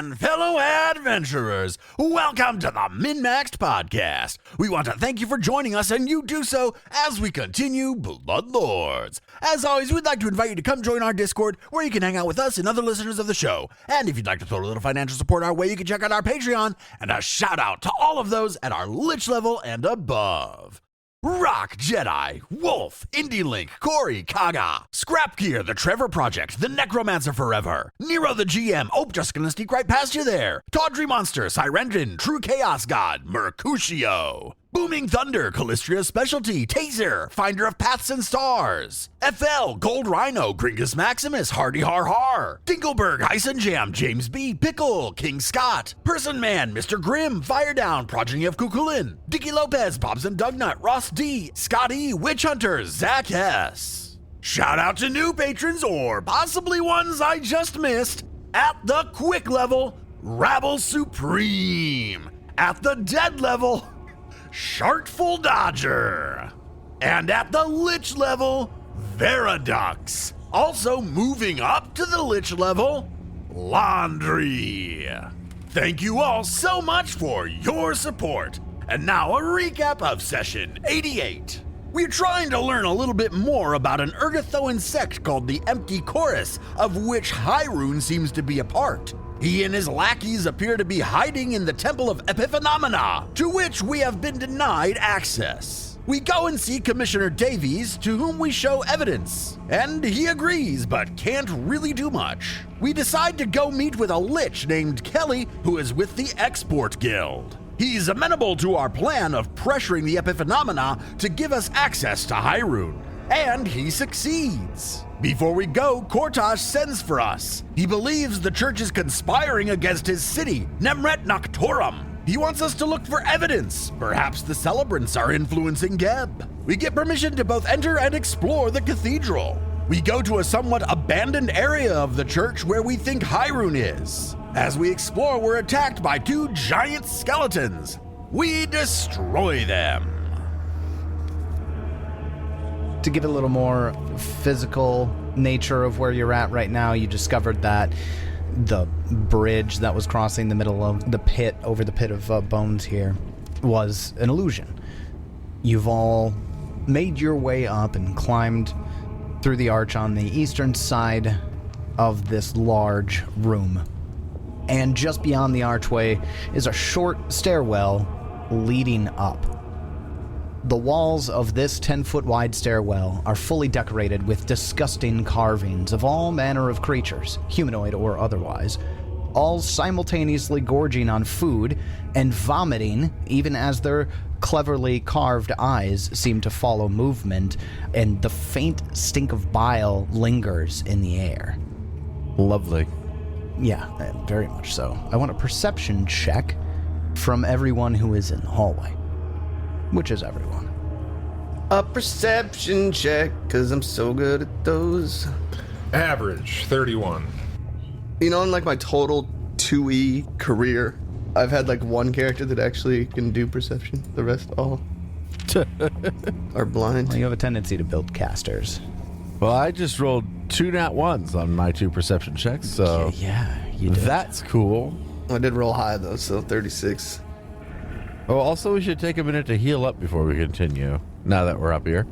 and fellow adventurers. Welcome to the Min-Maxed Podcast. We want to thank you for joining us, and you do so as we continue Bloodlords. As always, we'd like to invite you to come join our Discord, where you can hang out with us and other listeners of the show. And if you'd like to throw a little financial support our way, you can check out our Patreon. And a shout out to all of those at our Lich level and above. Rock, Jedi, Wolf, Indie Link, Corey, Kaga, Scrapgear, The Trevor Project, The Necromancer Forever, Nero the GM, just gonna sneak right past you there, Tawdry Monster, Sirendrin, True Chaos God, Mercutio, Booming Thunder, Callistria Specialty, Taser, Finder of Paths and Stars, FL, Gold Rhino, Gringus Maximus, Hardy Har Har, Dinkelberg, Hyson Jam, James B, Pickle, King Scott, Person Man, Mr. Grimm, Fire Down, Progeny of Kukulin, Dicky Lopez, Bobs and Dugnut, Ross D, Scott E, Witch Hunter, Zach S. Shout out to new patrons, or possibly ones I just missed. At the Quick level, Rabble Supreme. At the Dead level, Shartful Dodger. And at the Lich level, Veradux. Also moving up to the Lich level, Laundry. Thank you all so much for your support. And now a recap of session 88. We're trying to learn a little bit more about an Urgathoan sect called the Empty Chorus, of which Hyrule seems to be a part. He and his lackeys appear to be hiding in the Temple of Epiphenomena, to which we have been denied access. We go and see Commissioner Davies, to whom we show evidence, and he agrees but can't really do much. We decide to go meet with a lich named Kelly, who is with the Export Guild. He's amenable to our plan of pressuring the Epiphenomena to give us access to Hyrule, and he succeeds. Before we go, Kortosh sends for us. He believes the church is conspiring against his city, Nemret Noctorum. He wants us to look for evidence. Perhaps the celebrants are influencing Geb. We get permission to both enter and explore the cathedral. We go to a somewhat abandoned area of the church where we think Hyrule is. As we explore, we're attacked by two giant skeletons. We destroy them. To give it a little more physical nature of where you're at right now, you discovered that the bridge that was crossing the middle of the pit, over the pit of bones here, was an illusion. You've all made your way up and climbed through the arch on the eastern side of this large room. And just beyond the archway is a short stairwell leading up. The walls of this 10-foot wide stairwell are fully decorated with disgusting carvings of all manner of creatures, humanoid or otherwise, all simultaneously gorging on food and vomiting, even as their cleverly carved eyes seem to follow movement, and the faint stink of bile lingers in the air. Lovely. Yeah, very much so. I want a perception check from everyone who is in the hallway. Which is everyone. A perception check, because I'm so good at those. Average, 31. You know, in like my total 2E career, I've had like one character that actually can do perception. The rest all are blind. Well, you have a tendency to build casters. Well, I just rolled 2 nat 1s on my 2 perception checks, so Yeah, you did. that's cool. I did roll high though, so 36. Oh, also, we should take a minute to heal up before we continue, now that we're up here.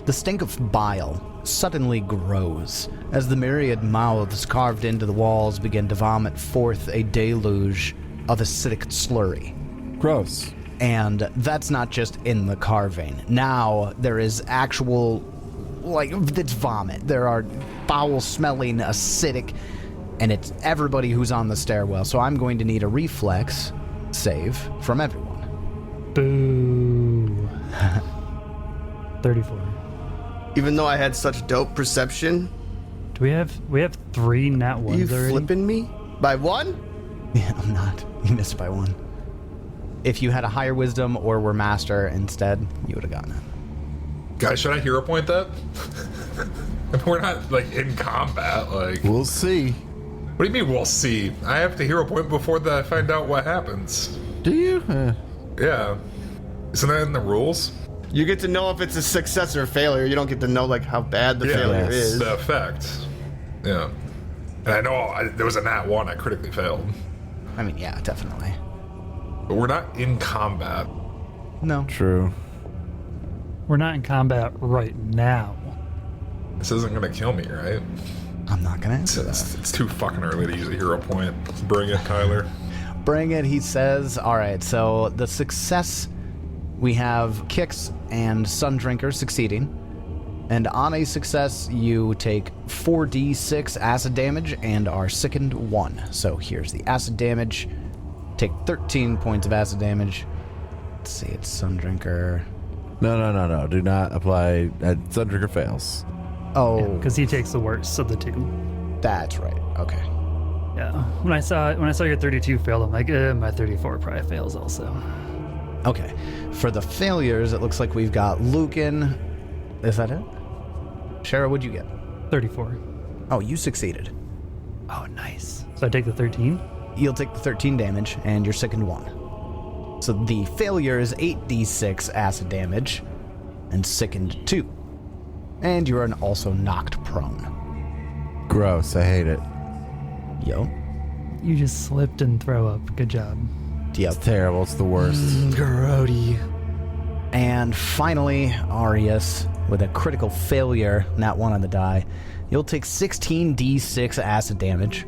The stink of bile suddenly grows as the myriad mouths carved into the walls begin to vomit forth a deluge of acidic slurry. Gross. And that's not just in the carving. Now there is actual, it's vomit. There are foul-smelling, acidic, and it's everybody who's on the stairwell. So I'm going to need a reflex save from everyone. Boo. 34. Even though I had such dope perception, Do we have 3 nat ones you already? flipping me by 1? Yeah, I'm not. You missed by 1. If you had a higher wisdom or were master instead, you would have gotten it. Guys, should I hero point that? We're not, in combat, We'll see. What do you mean, we'll see? I have to hero point before I find out what happens. Do you? Yeah. Isn't that in the rules? You get to know if it's a success or a failure. You don't get to know how bad the failure is. The effect. Yeah. And I know there was a nat 1 I critically failed. I mean, yeah, definitely. But we're not in combat. No. True. We're not in combat right now. This isn't going to kill me, right? I'm not gonna answer that. It's too fucking early to use a hero point. Bring it, Tyler. Bring it, he says. All right, so the success, we have Kix and Sundrinker succeeding. And on a success, you take 4d6 acid damage and are sickened 1. So here's the acid damage. Take 13 points of acid damage. Let's see, it's Sundrinker. No. Do not apply. Sundrinker fails. Oh, Because he takes the worst of the two. that's right. Okay. Yeah. When I saw your 32 failed, I'm like, my 34 probably fails also. Okay. For the failures, it looks like we've got Lucan. Is that it? Shara, what'd you get? 34. Oh, you succeeded. Oh, nice. So I take the 13? You'll take the 13 damage, and you're sickened 1. So the failure is 8d6 acid damage, and sickened 2. And you're also knocked prone. Gross. I hate it. Yo. You just slipped and throw up. Good job. Yep. It's terrible. It's the worst. Grody. And finally, Arius, with a critical failure, not 1 on the die, you'll take 16d6 acid damage.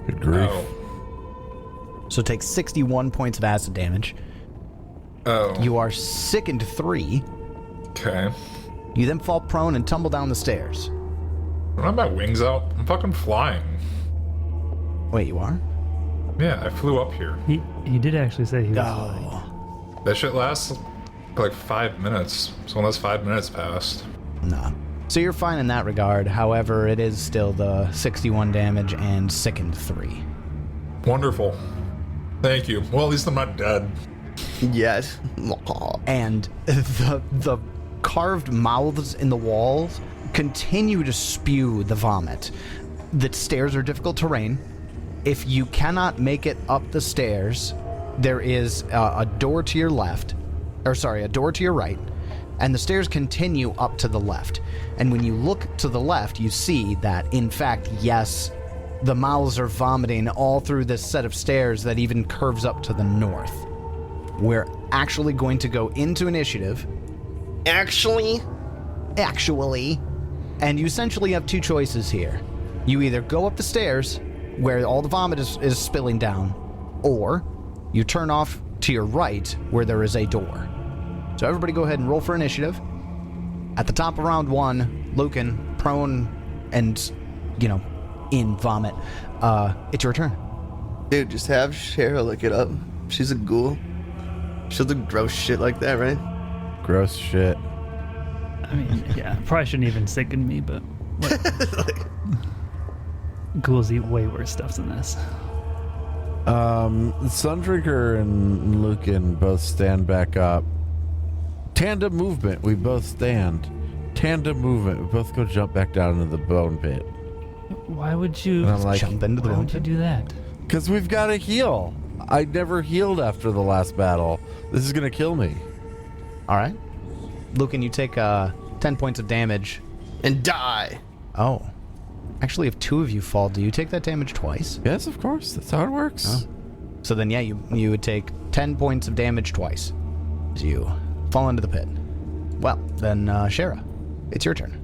Good grief. So take 61 points of acid damage. Oh. You are sickened 3. Okay. You then fall prone and tumble down the stairs. Don't have my wings out. I'm fucking flying. Wait, you are? Yeah, I flew up here. He did actually say he was flying. Oh. That shit lasts like 5 minutes. So unless 5 minutes passed. Nah. So you're fine in that regard. However, it is still the 61 damage and sickened 3. Wonderful. Thank you. Well, at least I'm not dead. Yes. And the carved mouths in the walls continue to spew the vomit. The stairs are difficult terrain. If you cannot make it up the stairs, there is a door to your left, a door to your right, and the stairs continue up to the left. And when you look to the left, you see that, in fact, yes, the mouths are vomiting all through this set of stairs that even curves up to the north. We're actually going to go into initiative. Actually, and you essentially have 2 choices here. You either go up the stairs, where all the vomit is spilling down, or you turn off to your right, where there is a door. So everybody go ahead and roll for initiative. At the top of round 1, Lucan, prone, and, in vomit. It's your turn. Dude, just have Cheryl look it up. She's a ghoul. She'll do gross shit like that, right? Gross shit. I mean, yeah, probably shouldn't even sicken me, but whatever. Ghouls eat way worse stuff than this. Sundrinker and Lucan both stand back up. Tandem movement. We both stand. Tandem movement. We both go jump back down into the bone pit. Why would you And I'm like, Jump into the why bone would you pit. do that? because we've got to heal. I never healed after the last battle. This is going to kill me. All right. Lucan, you take 10 points of damage. And die. Oh. Actually, if 2 of you fall, do you take that damage twice? Yes, of course. That's how it works. Oh. So then, yeah, you would take 10 points of damage twice as you fall into the pit. Well, then, Shara, it's your turn.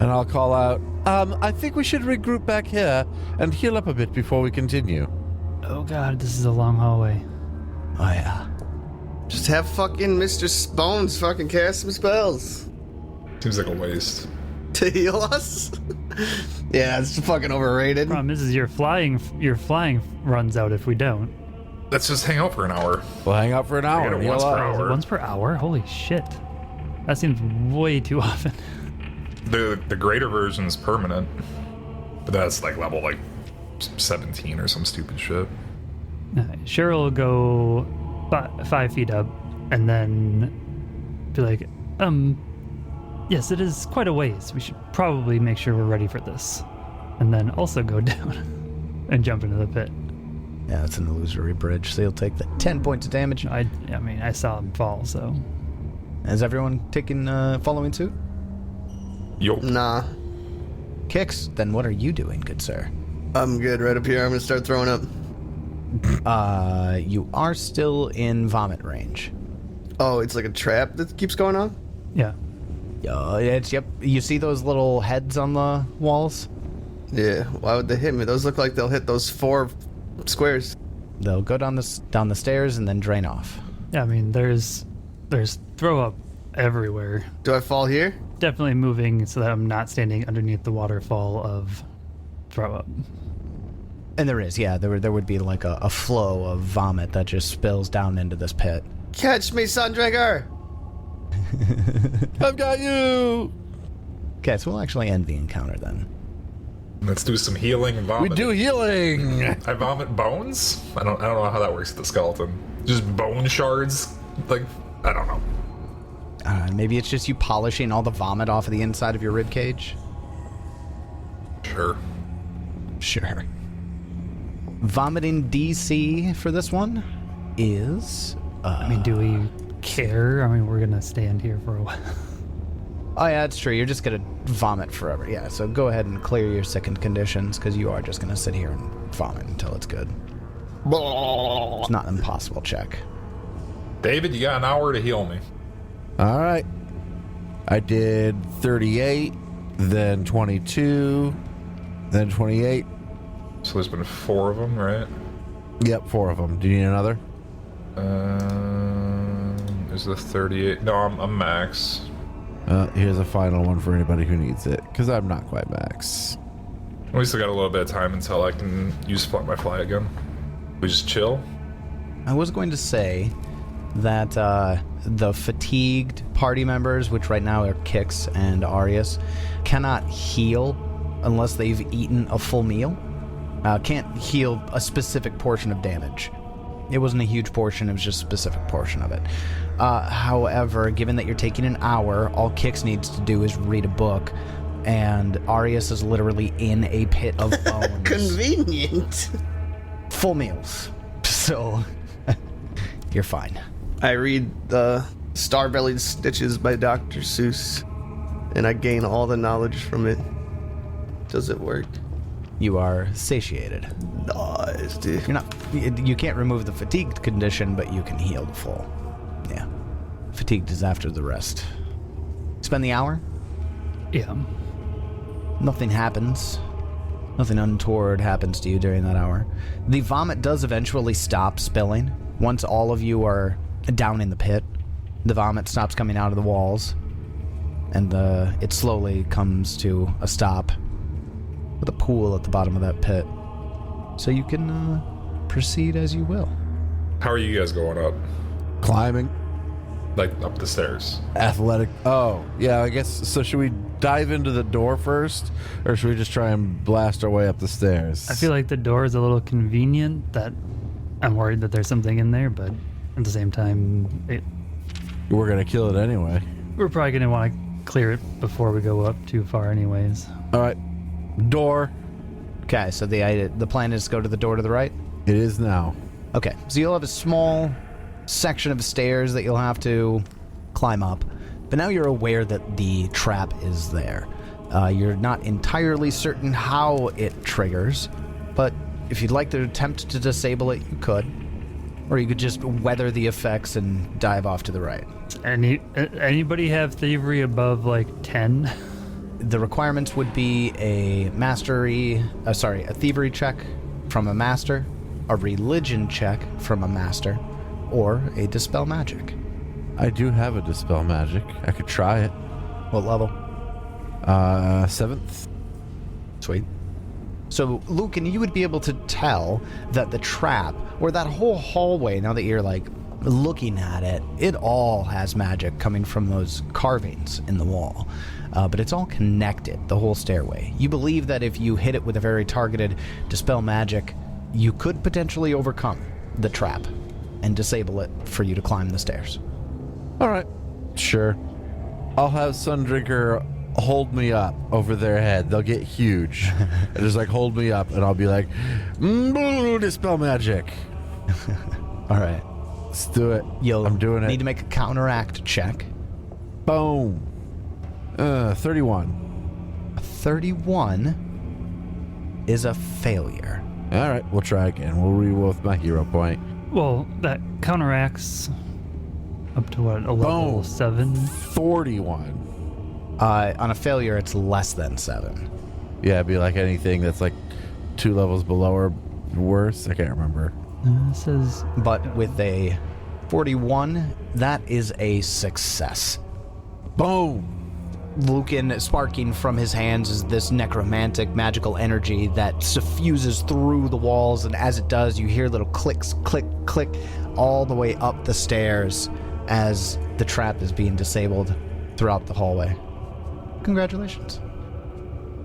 And I'll call out, I think we should regroup back here and heal up a bit before we continue. Oh god, this is a long hallway. Oh, yeah. Just have fucking Mr. Bones fucking cast some spells. Seems like a waste. To heal us? Yeah, it's fucking overrated. Problem is your flying runs out if we don't. Let's just hang out for an hour. We'll hang out for an hour get and it heal once per up. hour. Is it once per hour? Holy shit. That seems way too often. The greater version is permanent, but that's like level 17 or some stupid shit. Cheryl will go 5 feet up and then be like, yes, it is quite a ways. We should probably make sure we're ready for this. And then also go down and jump into the pit. Yeah, it's an illusory bridge, so you'll take the 10 points of damage. I mean, I saw him fall, so. Is everyone following suit? Yo. Nah. Kix, then what are you doing, good sir? I'm good right up here. I'm gonna start throwing up. You are still in vomit range. Oh, it's like a trap that keeps going on? Yeah. Yep. You see those little heads on the walls? Yeah, why would they hit me? Those look like they'll hit those 4 squares. They'll go down the stairs and then drain off. Yeah, I mean, there's throw up everywhere. Do I fall here? Definitely moving so that I'm not standing underneath the waterfall of throw up. And there is, yeah. There would be like a flow of vomit that just spills down into this pit. Catch me, sun drinker! I've got you. Okay, so we'll actually end the encounter then. Let's do some healing and We vomit. do healing. I vomit bones? I don't know how that works with the skeleton. Just bone shards? Like, I don't know. Maybe it's just you polishing all the vomit off of the inside of your rib cage. Sure. Sure. Vomiting DC for this one is. I mean, do we care? I mean, we're gonna stand here for a while. Oh yeah, it's true. You're just gonna vomit forever. Yeah, so go ahead and clear your sickened conditions because you are just gonna sit here and vomit until it's good. It's not an impossible check. David, you got an hour to heal me. All right. I did 38, then 22, then 28. So there's been 4 of them, right? Yep, 4 of them. Do you need another? Is the 38? No, I'm max. Here's a final one for anybody who needs it, because I'm not quite max. We still got a little bit of time until I can use my fly again. We just chill. I was going to say that the fatigued party members, which right now are Kix and Arius, cannot heal unless they've eaten a full meal. Can't heal a specific portion of damage. It wasn't a huge portion, it was just a specific portion of it. However, given that you're taking an hour, all Kix needs to do is read a book, and Arius is literally in a pit of bones. Convenient. Full meals. So, you're fine. I read the Star-Bellied Stitches by Dr. Seuss, and I gain all the knowledge from it. Does it work? You are satiated. Nice, dude. You can't remove the fatigued condition, but you can heal the full. Yeah. Fatigued is after the rest. Spend the hour? Yeah. Nothing happens. Nothing untoward happens to you during that hour. The vomit does eventually stop spilling. Once all of you are down in the pit, the vomit stops coming out of the walls, and it slowly comes to a stop with a pool at the bottom of that pit. So you can proceed as you will. How are you guys going up? Climbing. Like, up the stairs? Athletic. Oh, yeah, I guess. So should we dive into the door first, or should we just try and blast our way up the stairs? I feel like the door is a little convenient, that I'm worried that there's something in there, but at the same time, We're going to kill it anyway. we're probably going to want to clear it before we go up too far anyways. All right. Door. Okay, so the plan is to go to the door to the right? It is now. Okay, so you'll have a small section of stairs that you'll have to climb up, but now you're aware that the trap is there. You're not entirely certain how it triggers, but if you'd like to attempt to disable it, you could. Or you could just weather the effects and dive off to the right. Anybody have thievery above like 10? The requirements would be a thievery check from a master, a religion check from a master, or a dispel magic. I do have a dispel magic. I could try it. What level? 7th. Sweet. So, Lucan, you would be able to tell that the trap, or that whole hallway, now that you're like looking at it, it all has magic coming from those carvings in the wall. But it's all connected, the whole stairway. You believe that if you hit it with a very targeted dispel magic, you could potentially overcome the trap and disable it for you to climb the stairs. All right. Sure. I'll have Sundrinker hold me up over their head. They'll get huge. And just like hold me up, and I'll be like, dispel magic. All right. Let's do it. I'm doing it. Need to make a counteract check. Boom. 31. A 31. is a failure. All right, we'll try again. We'll re-roll with my hero point. Well, that counteracts up to what, a level Boom. 7? 41. On a failure, it's less than 7. Yeah, it'd be like anything that's like 2 levels below or worse. I can't remember. It says But with a 41, that is a success. Boom. Lucan, sparking from his hands, is this necromantic magical energy that suffuses through the walls, and as it does, you hear little clicks, click, click, all the way up the stairs as the trap is being disabled throughout the hallway. Congratulations.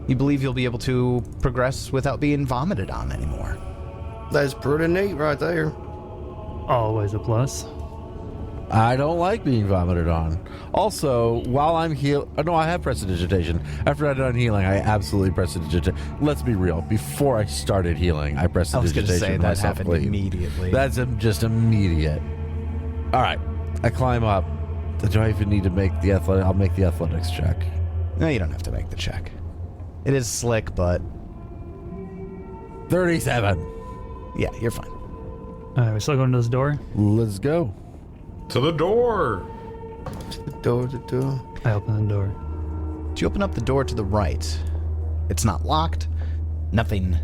You believe you'll be able to progress without being vomited on anymore. That's pretty neat right there. always a plus. I don't like being vomited on. Also, while I'm no, I have prestidigitation. After I'm done healing, I absolutely prestidigitate. Let's be real. Before I started healing, I prestidigitation. I was going to say that myself happened clean. immediately. That's just immediate. All right, I climb up. Do I even need to make the athletic? I'll make the athletics check. No, you don't have to make the check. It is slick, but 37. yeah, you're fine. All right, we're still going to this door. Let's go. To the door. The door. I open the door. Do you open up the door to the right? It's not locked. Nothing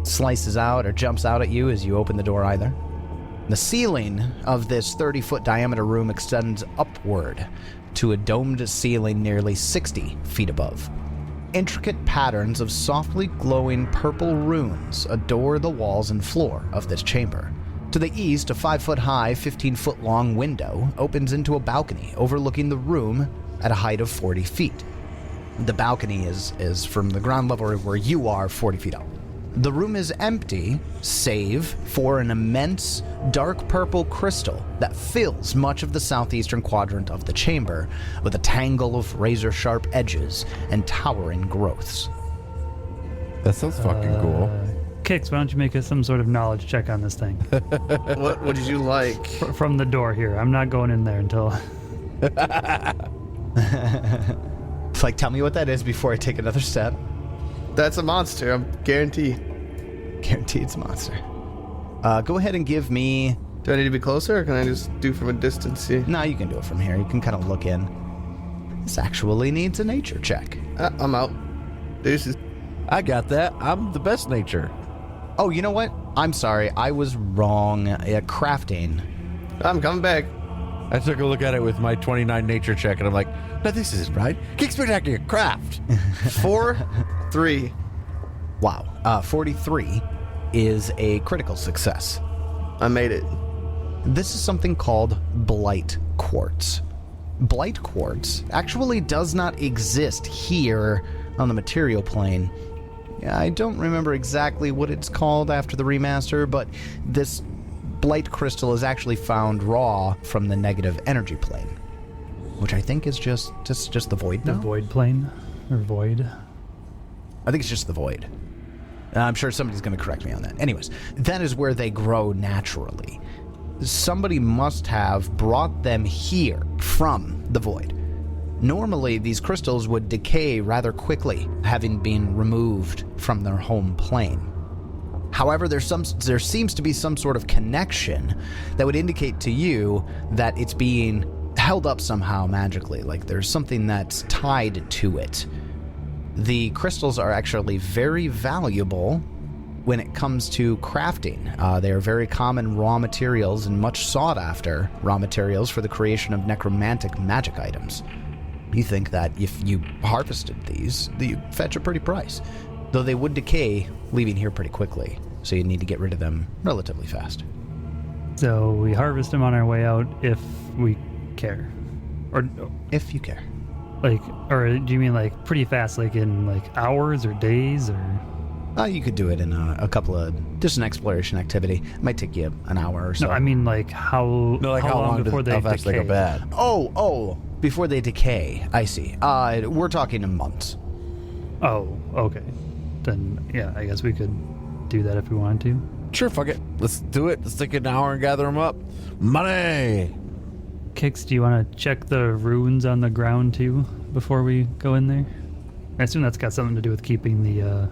slices out or jumps out at you as you open the door either. The ceiling of this 30-foot diameter room extends upward to a domed ceiling nearly 60 feet above. Intricate patterns of softly glowing purple runes adorn the walls and floor of this chamber. To the east, a 5-foot-high, 15-foot-long window opens into a balcony overlooking the room at a height of 40 feet. The balcony is from the ground level where you are 40 feet up. The room is empty, save for an immense dark purple crystal that fills much of the southeastern quadrant of the chamber with a tangle of razor-sharp edges and towering growths. That sounds fucking cool. Kix, why don't you make us some sort of knowledge check on this thing? What did you like? From the door here. I'm not going in there until... It's like, tell me what that is before I take another step. That's a monster, I'm guaranteed. Guaranteed it's a monster. Go ahead and give me... Do I need to be closer, or can I just do from a distance here? No, you can do it from here. You can kind of look in. This actually needs a nature check. I'm out. Deuces. I got that. I'm the best nature. Oh, you know what? I'm sorry. I was wrong. Crafting. I'm coming back. I took a look at it with my 29 nature check, and I'm like, no, this isn't right. Kick spectacular craft. 4, 3. Wow. 43 is a critical success. I made it. This is something called Blight Quartz. Blight Quartz actually does not exist here on the material plane. I don't remember exactly what it's called after the remaster, but this Blight crystal is actually found raw from the negative energy plane, which I think is just the void The now. void plane? Or void? I think it's just the void. I'm sure somebody's going to correct me on that. Anyways, that is where they grow naturally. Somebody must have brought them here from the void. Normally, these crystals would decay rather quickly, having been removed from their home plane. However, there seems to be some sort of connection that would indicate to you that it's being held up somehow magically, like there's something that's tied to it. The crystals are actually very valuable when it comes to crafting. They are very common raw materials and much sought after raw materials for the creation of necromantic magic items. You think that if you harvested these, you fetch a pretty price, though they would decay, leaving here pretty quickly, so you need to get rid of them relatively fast. So we harvest them on our way out if we care. Or, If you care. like, or do you mean like pretty fast, like in like hours or days or... You could do it in a couple of... Just an exploration activity. It might take you an hour or so. No, I mean like how, No, like how long before they how fast decay? they go bad. Oh, before they decay. I see. We're talking in months. Oh, okay. Then, yeah, I guess we could do that if we wanted to. Sure, fuck it. Let's do it. Let's take an hour and gather them up. Money! Kix, do you want to check the runes on the ground too before we go in there? I assume that's got something to do with keeping the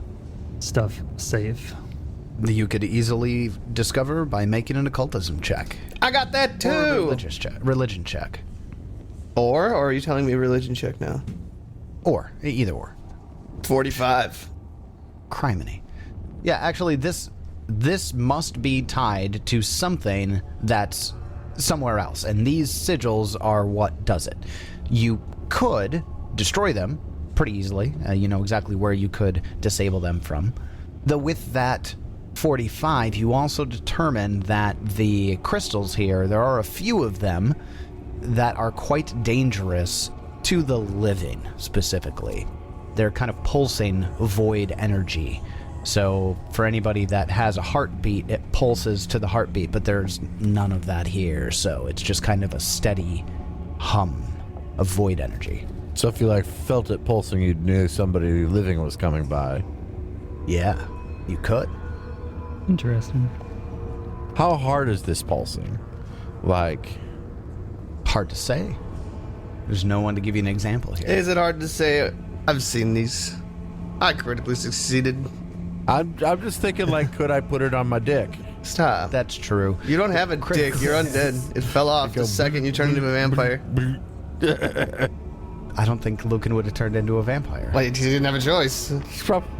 stuff safe. You could easily discover by making an occultism check. I got that too. Or a religion check. Or are you telling me religion check now? Or, either or. 45. Criminy. Yeah, actually, this must be tied to something that's somewhere else, and these sigils are what does it. You could destroy them pretty easily. You know exactly where you could disable them from. Though with that 45, you also determine that the crystals here, there are a few of them that are quite dangerous to the living, specifically. They're kind of pulsing void energy. So for anybody that has a heartbeat, it pulses to the heartbeat, but there's none of that here. So it's just kind of a steady hum of void energy. So if you felt it pulsing, you knew somebody living was coming by. Yeah, you could. Interesting. How hard is this pulsing? Hard to say. There's no one to give you an example here. Is it hard to say? I've seen these. I critically succeeded. I'm just thinking, could I put it on my dick? Stop. That's true. You don't have a dick. You're undead. It fell off the second you turned into a vampire. I don't think Lucan would have turned into a vampire. Like, he didn't have a choice.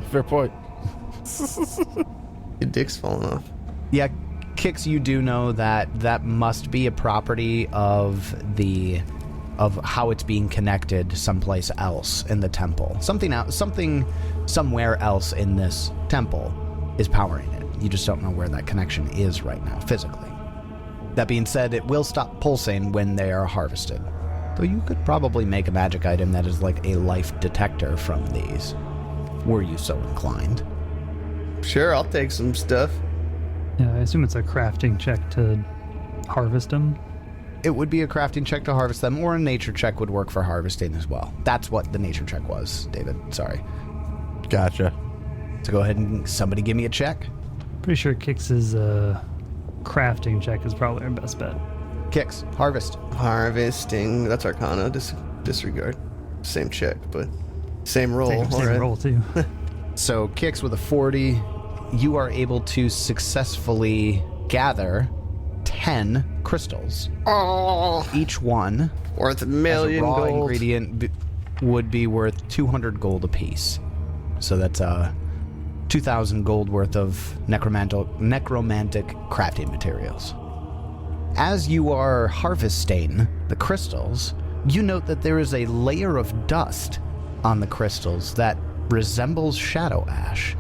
Fair point. Your dick's falling off. Yeah, Kix, you do know that must be a property of how it's being connected someplace else in the temple. Something somewhere else in this temple is powering it. You just don't know where that connection is right now, physically. That being said, it will stop pulsing when they are harvested. Though you could probably make a magic item that is like a life detector from these, were you so inclined. Sure, I'll take some stuff. Yeah, I assume it's a crafting check to harvest them. It would be a crafting check to harvest them, or a nature check would work for harvesting as well. That's what the nature check was, David. Sorry. Gotcha. So go ahead and somebody give me a check. Pretty sure Kix's crafting check is probably our best bet. Kix, harvest. Harvesting. That's Arcana. Disregard. Same check, but same roll. Same Alright. roll, too. So Kix with a 40, you are able to successfully gather 10 crystals. Oh, Each one worth a as million a raw gold. ingredient would be worth 200 gold apiece. So that's 2,000 gold worth of necromantic crafting materials. As you are harvesting the crystals, you note that there is a layer of dust on the crystals that resembles shadow ash.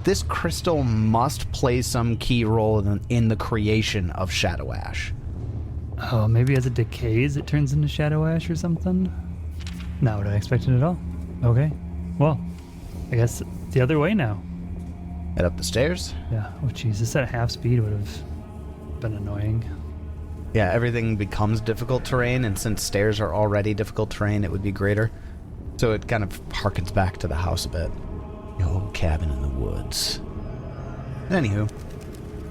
This crystal must play some key role in the creation of shadow ash. Oh, maybe as it decays, it turns into shadow ash or something? Not what I expected at all. Okay. Well, I guess the other way now. Head up the stairs. Yeah. Oh, jeez. This at half speed would have been annoying. Yeah, everything becomes difficult terrain, and since stairs are already difficult terrain, it would be greater. So it kind of harkens back to the house a bit. The old cabin in the woods. Anywho,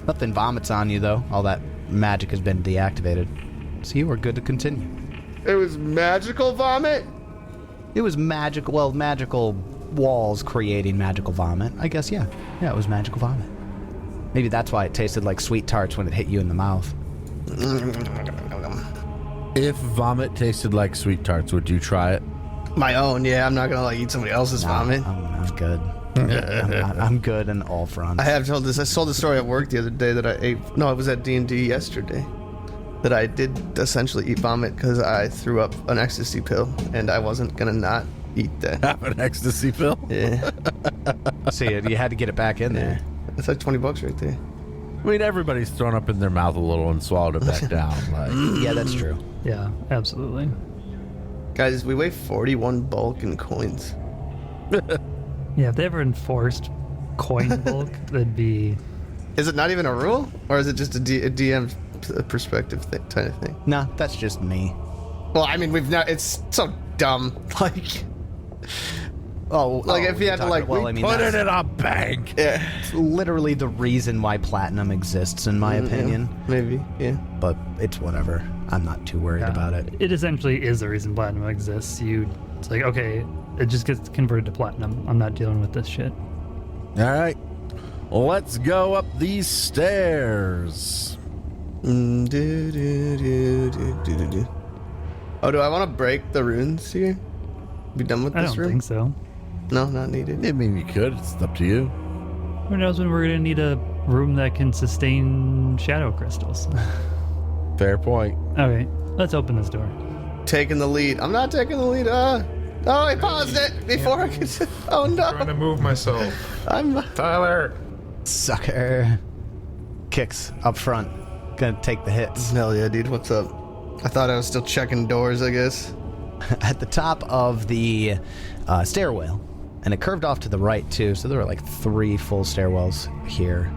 nothing vomits on you, though. All that magic has been deactivated. So you are good to continue. It was magical vomit? It was magical, well, magical walls creating magical vomit. I guess, yeah. Yeah, it was magical vomit. Maybe that's why it tasted like sweet tarts when it hit you in the mouth. If vomit tasted like sweet tarts, would you try it? My own, yeah. I'm not gonna eat somebody else's vomit. I'm good. I'm good on all fronts. I have told this. I told the story at work the other day that I ate. No, it was at D&D yesterday. That I did essentially eat vomit because I threw up an ecstasy pill, and I wasn't gonna not eat that. Have an ecstasy pill? Yeah, See, you had to get it back in there. that's like $20 right there. I mean, everybody's thrown up in their mouth a little and swallowed it back down. Yeah, that's true. Yeah, absolutely. Guys, we weigh 41 bulk in coins. Yeah, if they ever enforced coin bulk, that'd be... Is it not even a rule, or is it just a DM perspective kind of thing? Nah, that's just me. Well, I mean, we've not. It's so dumb. Like, if you had to Put it in a bank. yeah, It's literally the reason why platinum exists, in my opinion. maybe, yeah. But it's whatever. I'm not too worried about it. It essentially is the reason platinum exists. It's like, okay, it just gets converted to platinum. I'm not dealing with this shit. All right. Let's go up these stairs. Oh, do I want to break the runes here? Be done with I this don't room? think so. No, not needed. I mean, you could. It's up to you. Who knows when we're going to need a room that can sustain shadow crystals? Fair point. Okay, let's open this door. Taking the lead. I'm not taking the lead. Oh, I paused it before I could. Oh Trying to no. move myself. I'm. Tyler. Sucker. Kicks up front. Gonna take the hits. Hell yeah, dude. What's up? I thought I was still checking doors, I guess. At the top of the stairwell, and it curved off to the right too, so there were like 3 full stairwells here.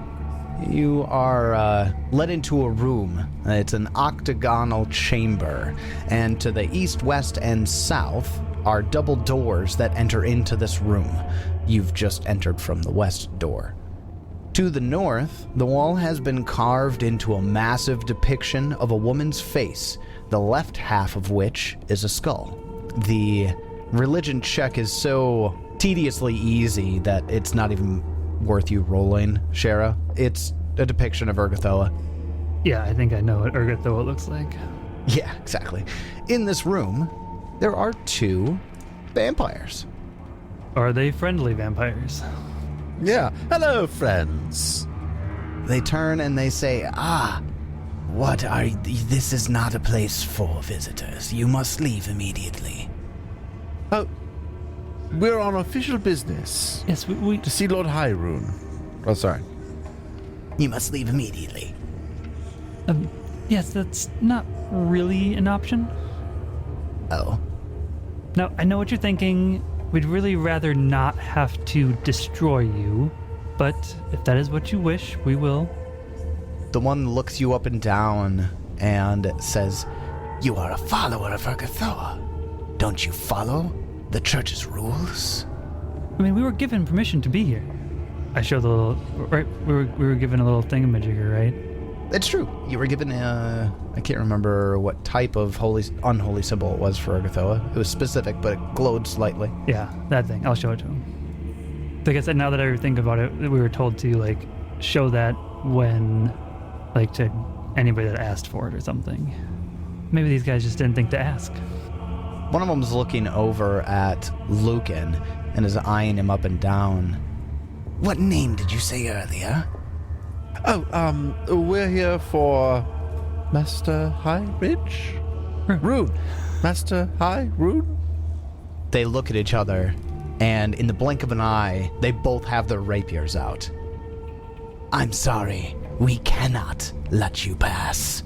You are led into a room. It's an octagonal chamber, and to the east, west, and south are double doors that enter into this room. You've just entered from the west door. To the north, the wall has been carved into a massive depiction of a woman's face, the left half of which is a skull. The religion check is so tediously easy that it's not even worth you rolling, Shara. It's a depiction of Urgathoa. Yeah, I think I know what Urgathoa looks like. Yeah, exactly. In this room, there are 2 vampires. Are they friendly vampires? Yeah. Hello, friends. They turn and they say, what are this is not a place for visitors. You must leave immediately. Oh, we're on official business Yes, we to see Lord Hyrule. Oh, sorry. You must leave immediately. yes, that's not really an option. Oh. Now, I know what you're thinking. We'd really rather not have to destroy you, but if that is what you wish, we will. The one looks you up and down and says, you are a follower of Urgathoa. Don't you follow the church's rules? I mean, we were given permission to be here. I showed the little, right? We were given a little thingamajigger, right? It's true. You were given I can't remember what type of unholy symbol it was for Urgathoa. It was specific, but it glowed slightly. Yeah, that thing. I'll show it to him. Like I said, now that I think about it, we were told to like show that when, like, to anybody that asked for it or something. Maybe these guys just didn't think to ask. One of them's looking over at Lucan and is eyeing him up and down. What name did you say earlier? Oh, we're here for Master High Ridge? Rune. Master High Rune? They look at each other, and in the blink of an eye, they both have their rapiers out. I'm sorry. We cannot let you pass.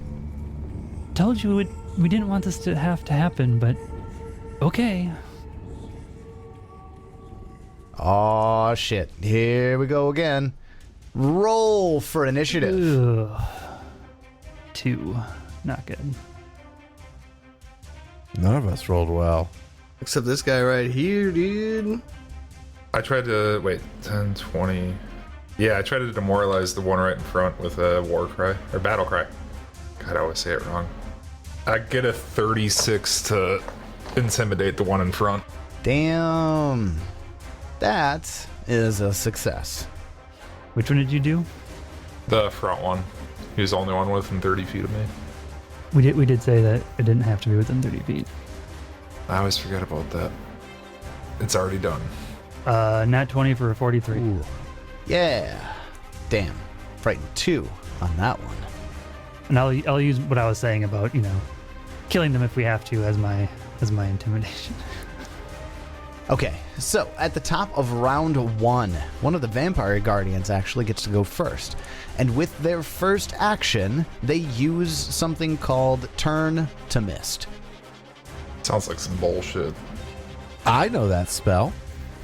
Told you we didn't want this to have to happen, but okay. Oh shit. Here we go again. Roll for initiative. Ugh. 2. Not good. None of us rolled well. Except this guy right here, dude. I tried to, 10, 20. Yeah, I tried to demoralize the one right in front with a war cry, or battle cry. God, I always say it wrong. I get a 36 to intimidate the one in front. Damn. That is a success. Which one did you do? The front one. He was the only one within 30 feet of me. We did say that it didn't have to be within 30 feet. I always forget about that. It's already done. Nat 20 for a 43. Ooh. Yeah. Damn. Frightened 2 on that one. And I'll use what I was saying about, killing them if we have to as my intimidation. Okay, so at the top of round 1, one of the vampire guardians actually gets to go first. And with their first action, they use something called Turn to Mist. Sounds like some bullshit. I know that spell.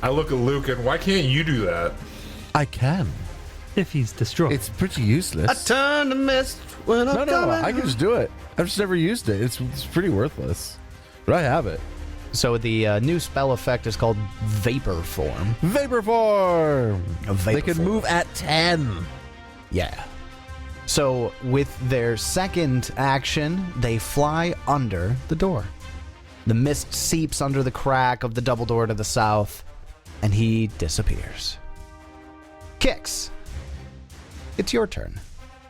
I look at Luke and why can't you do that? I can. If he's destroyed. It's pretty useless. I turn to mist when I'm No, coming. I can just do it. I've just never used it. It's pretty worthless. But I have it. So the new spell effect is called Vapor Form. Vapor form! Vapor They can form. move at 10. Yeah. So with their second action, they fly under the door. The mist seeps under the crack of the double door to the south, and he disappears. Kix, it's your turn.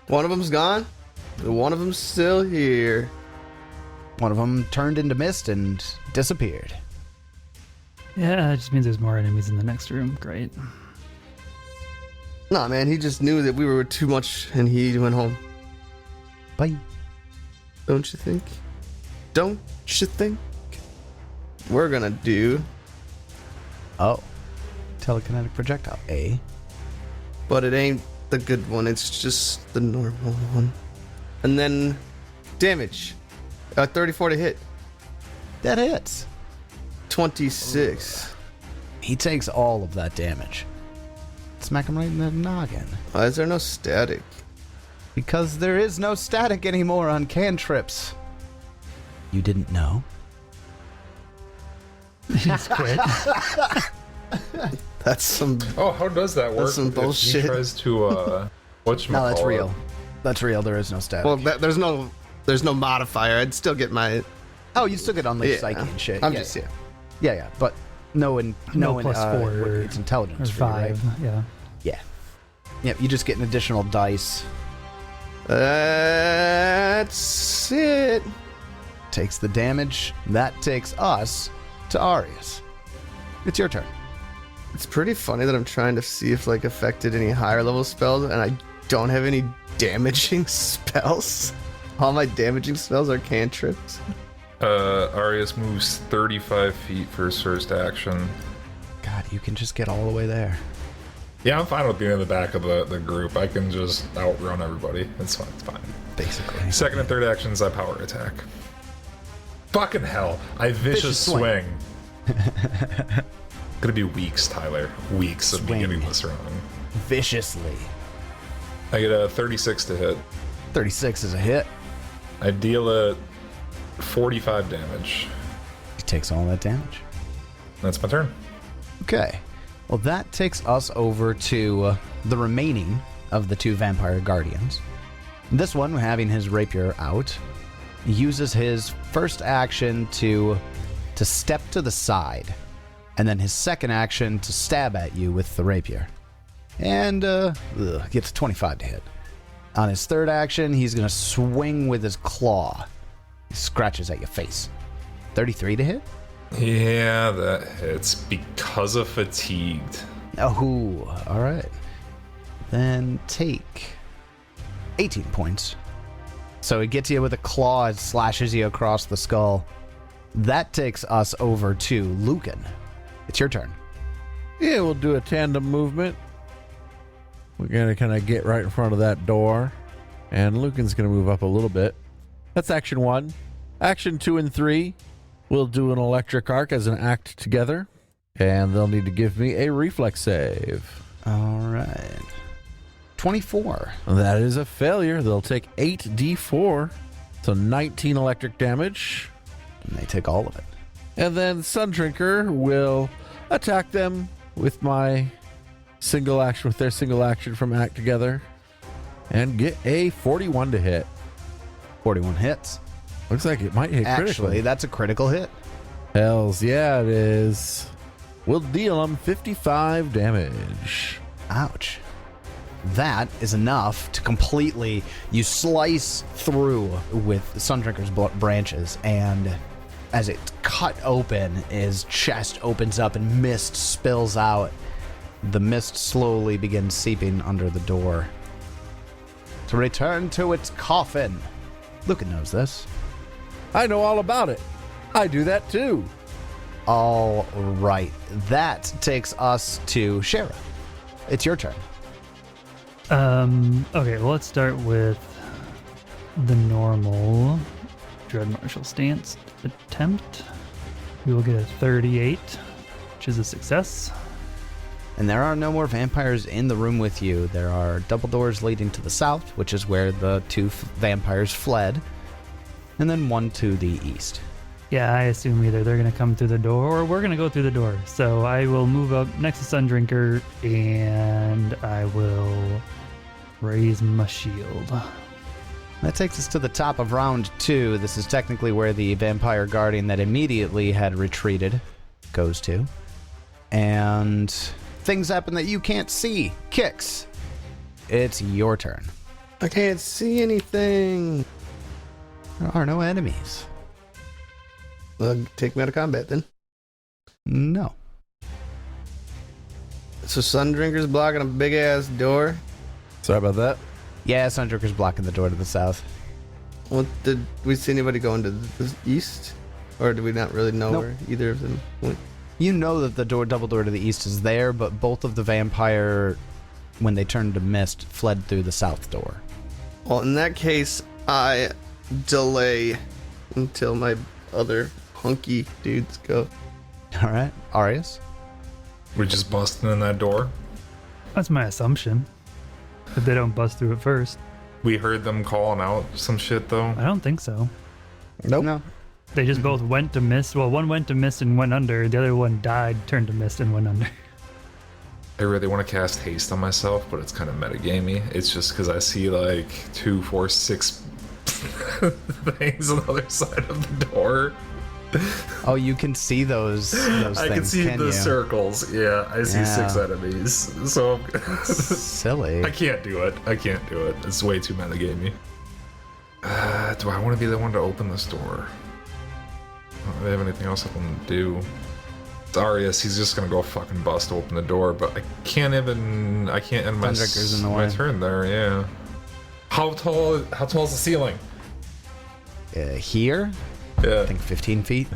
One of them's gone. One of them's still here. One of them turned into mist and disappeared. Yeah, it just means there's more enemies in the next room. Great. Nah, man, he just knew that we were too much and he went home. Bye. Don't you think? Don't you think? We're gonna do, Oh. Telekinetic projectile. A. but it ain't the good one. It's just the normal one. And then damage. 34 to hit. That hits. 26. He takes all of that damage. Smack him right in the noggin. Why is there no static? Because there is no static anymore on cantrips. You didn't know? He's quit. That's some. Oh, how does that work? some If bullshit. He tries to, whatchamacallit? No, that's real. That's real. There is no static. Well, there's no modifier. I'd still get my. oh, you still get unleashed Yeah. psyche and shit. I'm yeah, just yeah. Yeah, but no plus 4 it's intelligence or for you, 5. right? Yeah. Yeah. Yep, you just get an additional dice. That's it. Takes the damage. That takes us to Arius. It's your turn. It's pretty funny that I'm trying to see if like affected any higher level spells, and I don't have any damaging spells. All my damaging spells are cantrips. Arius moves 35 feet for his first action. God, you can just get all the way there. Yeah, I'm fine with being in the back of the group. I can just outrun everybody. It's fine. It's fine. Basically. Second and third actions, I power attack. Fucking hell. I vicious swing. Gonna be weeks, Tyler. Weeks of me Swing. getting this wrong. Viciously. I get a 36 to hit. 36 is a hit. I deal it 45 damage. He takes all that damage. That's my turn. Okay. Well, that takes us over to the remaining of the 2 vampire guardians. This one, having his rapier out, uses his first action to step to the side, and then his second action to stab at you with the rapier. And gets 25 to hit. On his third action, he's going to swing with his claw. He scratches at your face. 33 to hit? Yeah, that hits because of fatigued. Oh, all right. Then take 18 points. So it gets you with a claw, it slashes you across the skull. That takes us over to Lucan. It's your turn. Yeah, we'll do a tandem movement. We're going to kind of get right in front of that door. And Lucan's going to move up a little bit. That's action 1. Action 2 and 3. We'll do an electric arc as an act together. And they'll need to give me a reflex save. All right. 24. That is a failure. They'll take 8d4. So 19 electric damage. And they take all of it. And then Sundrinker will attack them with my single action, with their single action from act together. And get a 41 to hit. 41 hits. Looks like it might hit critically. Actually, that's a critical hit. Hells yeah, it is. We'll deal them 55 damage. Ouch. That is enough to completely... You slice through with Sundrinker's branches, and as it's cut open, his chest opens up and mist spills out. The mist slowly begins seeping under the door. To return to its coffin. Lucan knows this. I know all about it. I do that too. All right. That takes us to Shara. It's your turn. Okay, well, let's start with the normal Dread Martial Stance attempt. We will get a 38, which is a success. And there are no more vampires in the room with you. There are double doors leading to the south, which is where the 2 vampires fled, and then one to the east. Yeah, I assume either they're going to come through the door or we're going to go through the door. So I will move up next to Sundrinker and I will raise my shield. That takes us to the top of round 2. This is technically where the vampire guardian that immediately had retreated goes to. And Things happen that you can't see. Kicks. It's your turn. I can't see anything. There are no enemies. Well, take me out of combat then. No. So Sundrinker's blocking a big ass door. Sorry about that. Yeah, Sundrinker's blocking the door to the south. Well, did we see anybody going to the east? Or do we not really know Nope. where either of them went? You know that the double door to the east is there, but both of the vampire, when they turned to mist, fled through the south door. Well, in that case, I delay until my other hunky dudes go. All right, Arius. We're just busting in that door. That's my assumption. If they don't bust through it first. We heard them calling out some shit though. I don't think so. Nope. No. They just both went to mist. Well, one went to mist and went under. The other one died, turned to mist, and went under. I really want to cast haste on myself, but it's kind of metagamey. It's just because I see like 2, 4, 6 things on the other side of the door. Oh, you can see those things, I can see the you? circles. Yeah, I see Yeah. 6 enemies. So Silly. I can't do it. It's way too metagamey. Do I want to be the one to open this door? I don't really have anything else I want to do. It's Arius, he's just gonna go fucking bust open the door, but I can't end my Sundrinker's in the my way. turn there, yeah. How tall is the ceiling? Here, Yeah. I think 15 feet.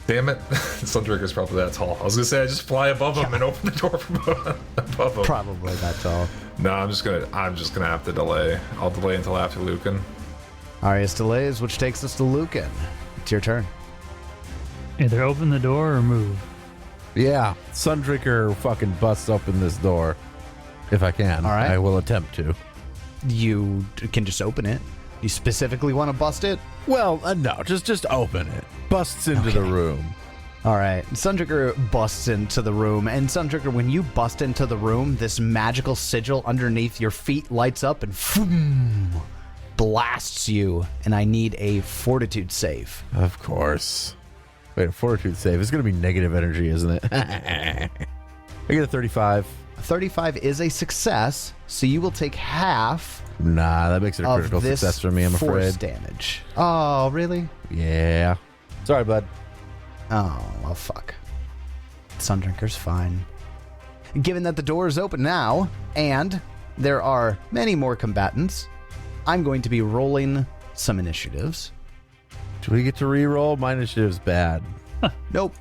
Damn it. Sundrinker's probably that tall. I was gonna say I just fly above him and open the door from above him. Probably that tall. No, I'm just gonna have to delay. I'll delay until after Lucan. Arius delays, which takes us to Lucan. It's your turn. Either open the door or move. Yeah, Sundrinker fucking busts open this door. If I can. All right. I will attempt to. You can just open it. You specifically want to bust it? Well, no, just open it. Busts into the Okay. room. All right. Sundrinker busts into the room. And Sundrinker, when you bust into the room, this magical sigil underneath your feet lights up and blasts you. And I need a fortitude save. Of course. Wait, a fortitude save. It's going to be negative energy, isn't it? I get a 35. 35 is a success, so you will take half Nah, that makes it a of critical this success for me, I'm force afraid. damage. Oh, really? Yeah. Sorry, bud. Oh, well, fuck. Sundrinker's fine. Given that the door is open now, and there are many more combatants, I'm going to be rolling some initiatives. Do we get to re-roll? My initiative's bad. Nope.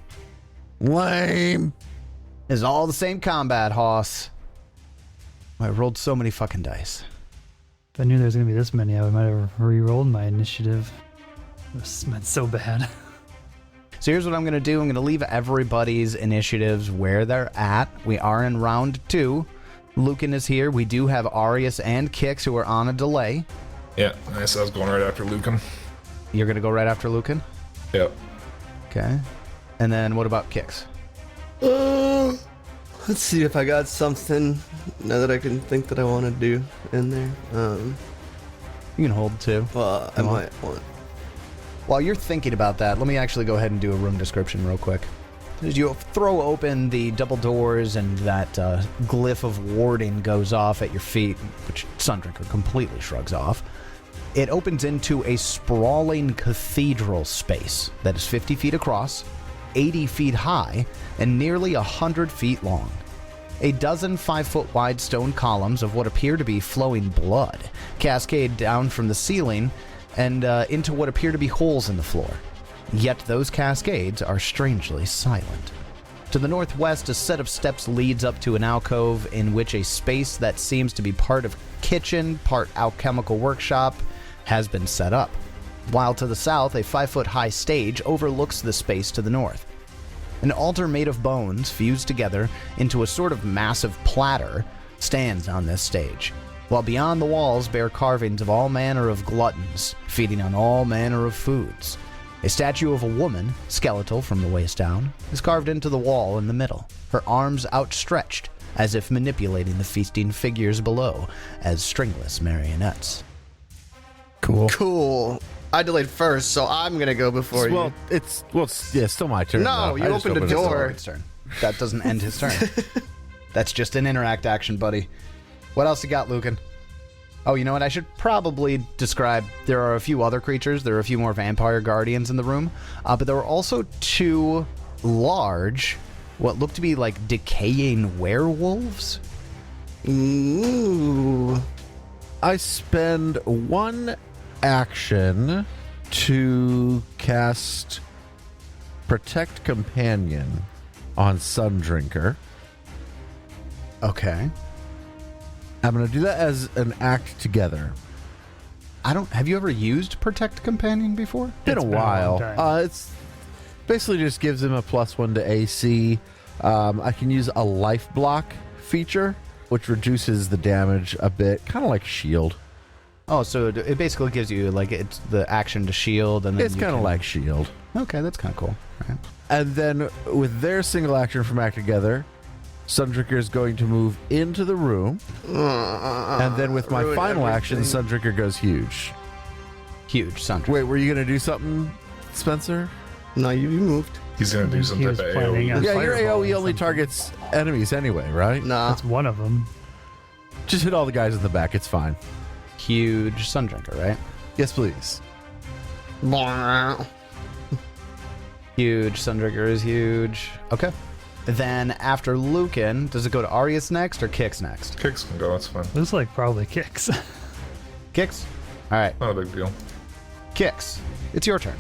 Lame. It's all the same combat, Hoss. I rolled so many fucking dice. If I knew there was going to be this many, I might have re-rolled my initiative. This meant so bad. So here's what I'm going to do. I'm going to leave everybody's initiatives where they're at. We are in round 2. Lucan is here. We do have Arius and Kix who are on a delay. Yeah, nice. I was going right after Lucan. You're going to go right after Lucan? Yep. Okay. And then what about Kix? Let's see if I got something now that I can think that I want to do in there. You can hold 2. Well, I Come on. might want. While you're thinking about that, let me actually go ahead and do a room description real quick. As you throw open the double doors and that glyph of warding goes off at your feet, which Sundrinker completely shrugs off, it opens into a sprawling cathedral space that is 50 feet across, 80 feet high, and nearly 100 feet long. A dozen 5-foot wide stone columns of what appear to be flowing blood cascade down from the ceiling and into what appear to be holes in the floor. Yet those cascades are strangely silent. To the northwest, a set of steps leads up to an alcove in which a space that seems to be part of kitchen, part alchemical workshop, has been set up. While to the south, a 5-foot high stage overlooks the space to the north. An altar made of bones fused together into a sort of massive platter stands on this stage, while beyond the walls bear carvings of all manner of gluttons, feeding on all manner of foods. A statue of a woman, skeletal from the waist down, is carved into the wall in the middle, her arms outstretched, as if manipulating the feasting figures below as stringless marionettes. Cool. I delayed first, so I'm gonna go before you. Well, it's still my turn. No, though. you I just opened a opened it. door. His turn. That doesn't end his turn. That's just an interact action, buddy. What else you got, Lucan? Oh, you know what? I should probably describe. There are a few other creatures. There are a few more vampire guardians in the room. But there were also 2 large, what look to be like decaying werewolves. Ooh. I spend 1 action to cast Protect Companion on Sundrinker. Okay. I'm going to do that as an act together. Have you ever used Protect Companion before? Been a It's while. long time. It's basically just gives him a +1 to AC. I can use a life block feature, which reduces the damage a bit, kind of like shield. Oh, so it basically gives you like it's the action to shield, and then It's you kind of can- like shield. Okay, that's kind of cool. Right. And then with their single action from act together, Sundrinker is going to move into the room. And then with my ruin final action, everything. Sundrinker goes huge. Huge, Sandra. Wait, were you going to do something, Spencer? No, you moved. He's gonna do He some was type of planning AoE. on- Yeah, your fireball AoE or only something. targets enemies anyway, right? Nah. That's one of them. Just hit all the guys in the back. It's fine. Huge Sundrinker, right? Yes, please. Huge Sundrinker is huge. Okay. Then after Lucan, does it go to Arius next or Kix next? Kicks can go, that's fine. Looks like probably kicks. Kix? All right, Not a big deal. Kix. It's your turn.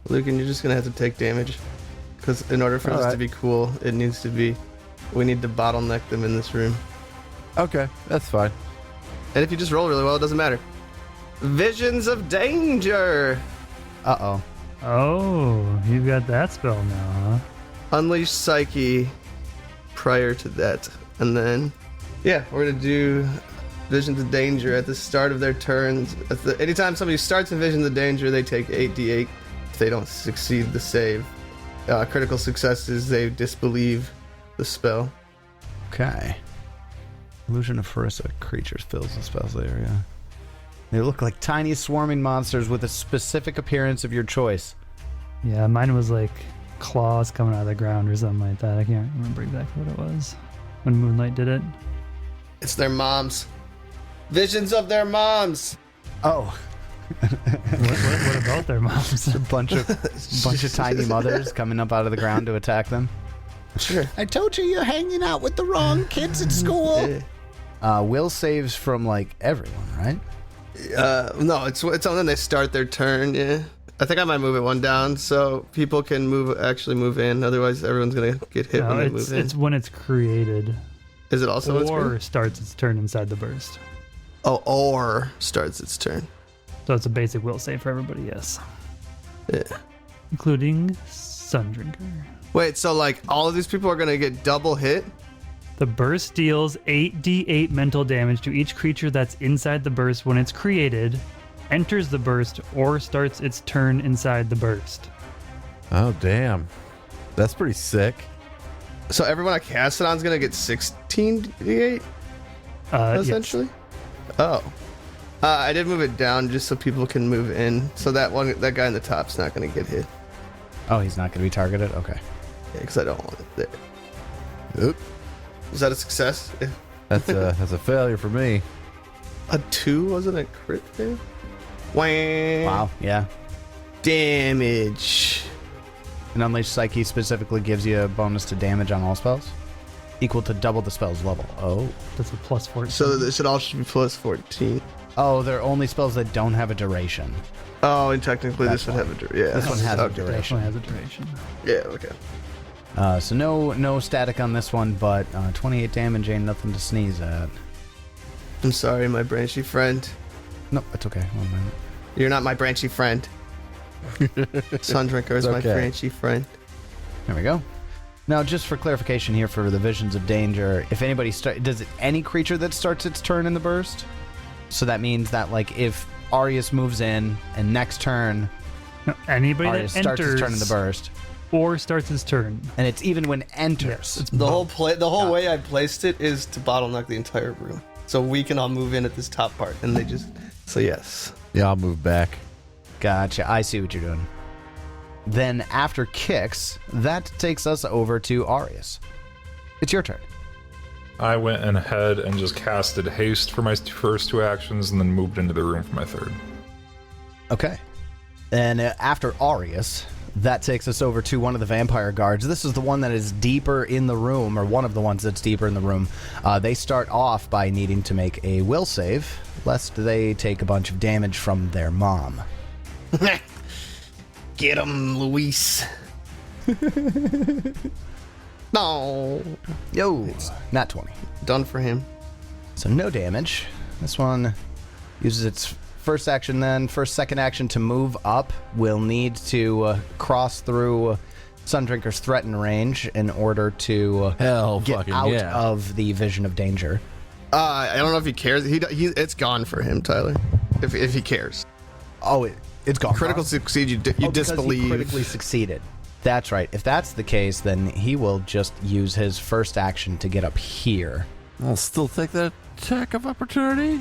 Lucan, you're just gonna have to take damage. Because in order for this to Alright. be cool, it needs to be... We need to bottleneck them in this room. Okay, that's fine. And if you just roll really well, it doesn't matter. Visions of Danger! Uh-oh. Oh, you've got that spell now, huh? Unleash Psyche prior to that. And then... Yeah, we're gonna do Visions of Danger at the start of their turns. Anytime somebody starts in Visions of Danger, they take 8d8. If they don't succeed the save. Critical successes, they disbelieve the spell. Okay. Illusion of Farissa creatures fills the spell's area. They look like tiny swarming monsters with a specific appearance of your choice. Yeah, mine was like claws coming out of the ground or something like that. I can't remember exactly what it was when Moonlight did it. It's their moms. Visions of their moms! Oh, What about their moms? a bunch of tiny mothers coming up out of the ground to attack them. Sure. I told you you're hanging out with the wrong kids at school. Yeah. Will saves from like everyone, right? No, it's when they start their turn. Yeah, I think I might move it 1 down so people can actually move in. Otherwise, everyone's gonna get hit when No, they it's move in. it's when it's created Is it also its or turn? starts its turn inside the burst. Oh, or starts its turn. So it's a basic will save for everybody, yes, Yeah. including Sundrinker. Wait, so like all of these people are gonna get double hit? The burst deals 8d8 mental damage to each creature that's inside the burst when it's created, enters the burst, or starts its turn inside the burst. Oh, damn. That's pretty sick. So everyone I cast it on is gonna get 16d8 Yes. essentially. Oh, I did move it down just so people can move in. So that guy in the top's not gonna get hit. Oh, he's not going to be targeted? Okay. Yeah, because I don't want it there. Oop. Was that a success? That's a failure for me. A 2 wasn't a crit fail? Wow, yeah. Damage. And Unleash Psyche specifically gives you a bonus to damage on all spells, equal to double the spell's level. Oh. That's a plus 14. So this should all be plus 14. Oh, they're only spells that don't have a duration. Oh, and technically That's this would have a duration. Yeah, This one has a okay. duration. Definitely has a duration. Yeah, okay. So no static on this one, but 28 damage ain't nothing to sneeze at. I'm sorry, my branchy friend. Nope, it's okay. 1 minute. You're not my branchy friend. Sundrinker is my okay. branchy friend. There we go. Now, just for clarification here for the Visions of Danger, if anybody any creature that starts its turn in the burst? So that means that like if Arius moves in and next turn No, anybody Arius that starts enters his turn in the burst, or starts his turn. and it's even when enters. Yes, it's The whole both. way I placed it is to bottleneck the entire room, so we can all move in at this top part, and they just. So yes. Yeah, I'll move back. Gotcha. I see what you're doing. Then after Kix, that takes us over to Arius. It's your turn. I went ahead and just casted haste for my first 2 actions and then moved into the room for my third. Okay. And after Aureus, that takes us over to one of the vampire guards. This is the one that is deeper in the room, or one of the ones that's deeper in the room. They start off by needing to make a will save, lest they take a bunch of damage from their mom. Get him, Louise. No. Yo, not 20. Done for him. So no damage. This one uses its first action then. Second action to move up. Will need to cross through Sundrinker's threaten range in order to get out of the vision of danger. I don't know if he cares. It's gone for him, Tyler. If he cares. Oh, it's gone. Critical succeed. You disbelieve. He critically succeeded. That's right. If that's the case, then he will just use his first action to get up here. I'll still take that attack of opportunity.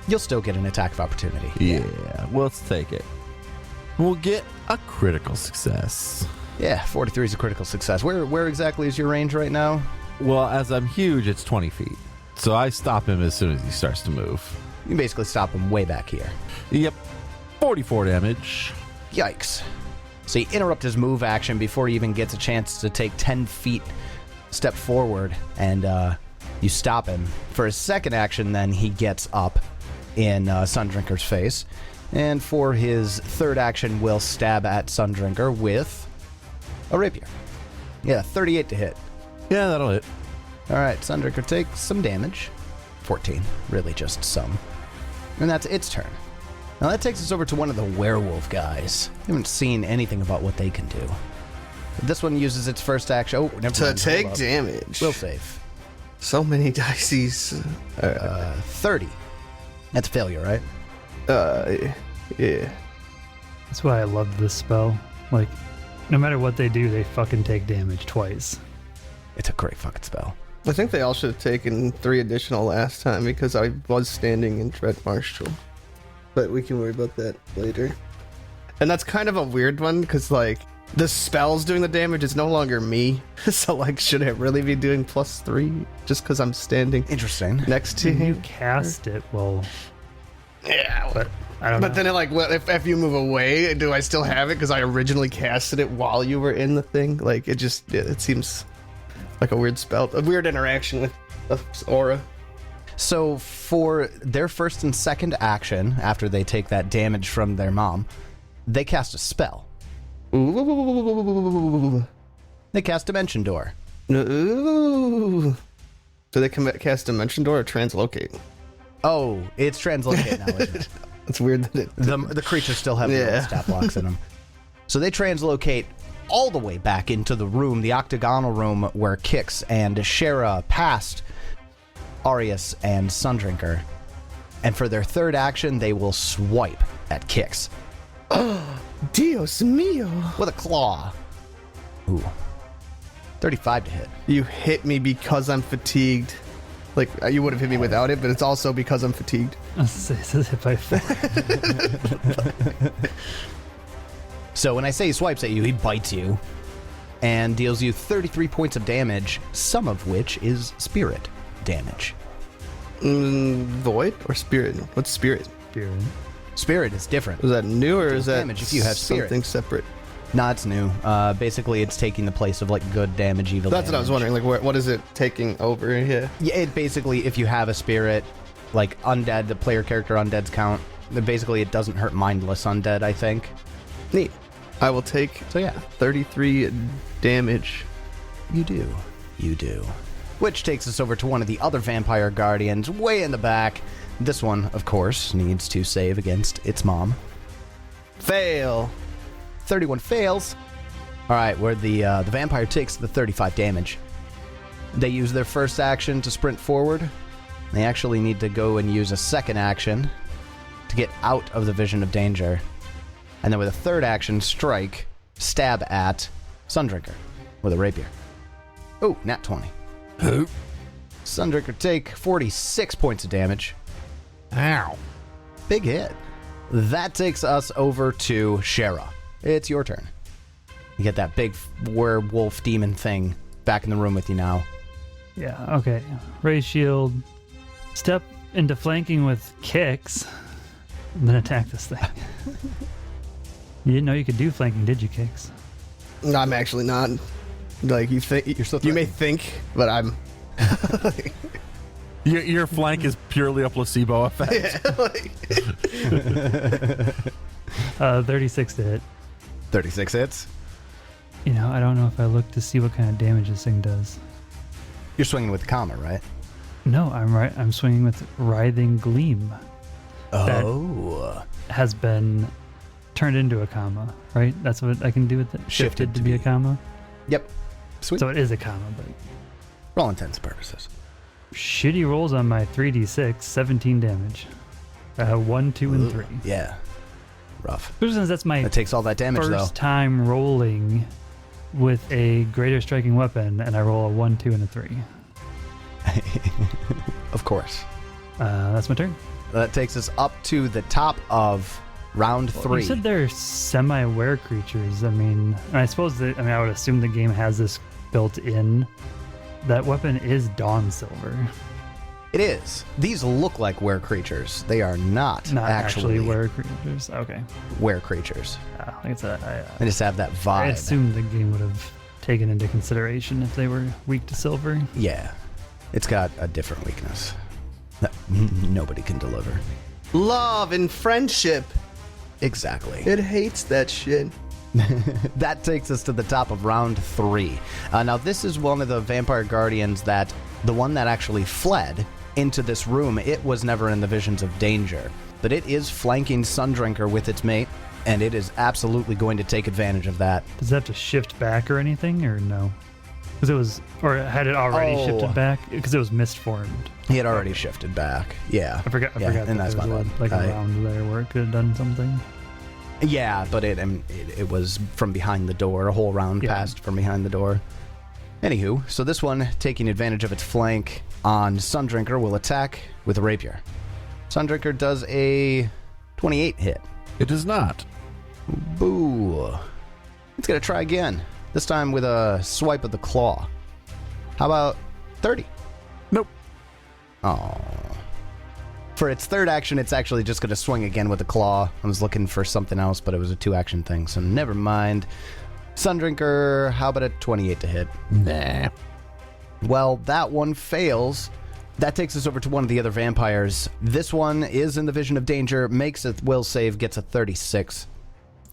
You'll still get an attack of opportunity. Yeah, well, let's take it. We'll get a critical success. Yeah, 43 is a critical success. Where exactly is your range right now? Well, as I'm huge, it's 20 feet. So I stop him as soon as he starts to move. You basically stop him way back here. Yep. 44 damage. Yikes. So you interrupt his move action before he even gets a chance to take 10 feet step forward, and you stop him. For his second action, then, he gets up in Sundrinker's face. And for his third action, will stab at Sundrinker with a rapier. Yeah, 38 to hit. Yeah, that'll hit. All right, Sundrinker takes some damage. 14, really just some. And that's its turn. Now that takes us over to one of the werewolf guys. I haven't seen anything about what they can do. This one uses its first action. Oh, never To mind. take damage. Will save. So many dices. 30. That's a failure, right? Yeah. That's why I love this spell. Like, no matter what they do, they fucking take damage twice. It's a great fucking spell. I think they all should have taken 3 additional last time because I was standing in Dread Marshal. But we can worry about that later. And that's kind of a weird one because, like, the spell's doing the damage. It's no longer me. So, like, should it really be doing +3 just because I'm standing Interesting. next to When you him? cast it, well, Yeah, but I don't know. but then, like, well, if you move away, do I still have it because I originally casted it while you were in the thing? Like, it seems like a weird spell, a weird interaction with the aura. So for their first and second action, after they take that damage from their mom, they cast a spell. Ooh. They cast Dimension Door. Ooh. So they can cast Dimension Door or Translocate? Oh, it's Translocate now, isn't it? It's weird that it... The creatures still have little stat blocks in them. So they translocate all the way back into the room, the octagonal room where Kix and Shara passed Aureus and Sundrinker. And for their third action, they will swipe at Kix. Dios mio. With a claw. Ooh. 35 to hit. You hit me because I'm fatigued. Like, you would have hit me without it, but it's also because I'm fatigued. I was gonna say, it says hit by 4. So when I say he swipes at you, he bites you and deals you 33 points of damage, some of which is spirit damage. Void or Spirit? What's Spirit? Spirit. Spirit is different. Was that new or is that damage if you have Spirit. something separate? No, it's new. Basically, it's taking the place of, like, good damage, evil That's damage. what I was wondering. Like, what is it taking over here? Yeah, it basically, if you have a spirit, like undead, the player character undeads count. Then basically, it doesn't hurt mindless undead, I think. Neat. I will take So yeah, 33 damage. you do. You do. Which takes us over to one of the other vampire guardians, way in the back. This one, of course, needs to save against its mom. Fail. 31 fails. All right, where the vampire takes the 35 damage. They use their first action to sprint forward. They actually need to go and use a second action to get out of the vision of danger. And then with a third action, strike, stab at Sundrinker with a rapier. Oh, nat 20. Sundrinker take 46 points of damage. Ow. Big hit. That takes us over to Shara. It's your turn. You get that big werewolf demon thing back in the room with you now. Yeah, okay. Raise shield. Step into flanking with kicks. And then attack this thing. You didn't know you could do flanking, did you, Kicks? I'm actually not. Like, you think You're so you may think, but I'm. Your flank is purely a placebo effect. Yeah, like, 36 to hit. 36 hits. You know, I don't know if I look to see what kind of damage this thing does. You're swinging with the comma, right? No, I'm right. I'm swinging with Writhing Gleam. That Oh. has been turned into a comma, right? That's what I can do with it. Shifted to to be a be. comma. Yep. Sweet. So it is a comma, but For all intents and purposes. shitty rolls on my 3d6, 17 damage. 1, 2, and 3. Yeah. Rough. Especially since that's my That takes all that damage, first time rolling with a greater striking weapon, and I roll a 1, 2, and a 3. though. Of course. That's my turn. That takes us up to the top of round 3. You said they're semi-aware creatures. I mean, I suppose that. I mean, I would assume the game has this built in. That weapon is Dawn Silver, It is. These look like were creatures. They are not, not actually were creatures. Okay. were creatures. Like I said, They just have that I vibe. assumed the game would have taken into consideration if they were weak to silver. Yeah. It's got a different weakness that nobody can deliver. love and friendship. Exactly. It hates that shit. That takes us to the top of round 3. Now, this is one of the vampire guardians that the one that actually fled into this room. It was never in the visions of danger, but it is flanking Sundrinker with its mate, and it is absolutely going to take advantage of that. Does it have to shift back or anything, or no? Because it was, or had it already Oh. shifted back? Because it was misformed. He had already shifted back. Yeah. I forgot. Yeah, that and that's there my was bad. like a round there where it could have done something. Yeah, but it was from behind the door. A whole round Yeah. passed from behind the door. Anywho, so this one, taking advantage of its flank on Sundrinker, will attack with a rapier. Sundrinker does a 28 hit. It does not. Boo. It's going to try again, this time with a swipe of the claw. How about 30? Nope. Oh. For its third action, it's actually just going to swing again with the claw. I was looking for something else, but it was a 2-action thing, so never mind. Sundrinker, how about a 28 to hit? Nah. Well, that one fails. That takes us over to one of the other vampires. This one is in the vision of danger, makes a will save, gets a 36.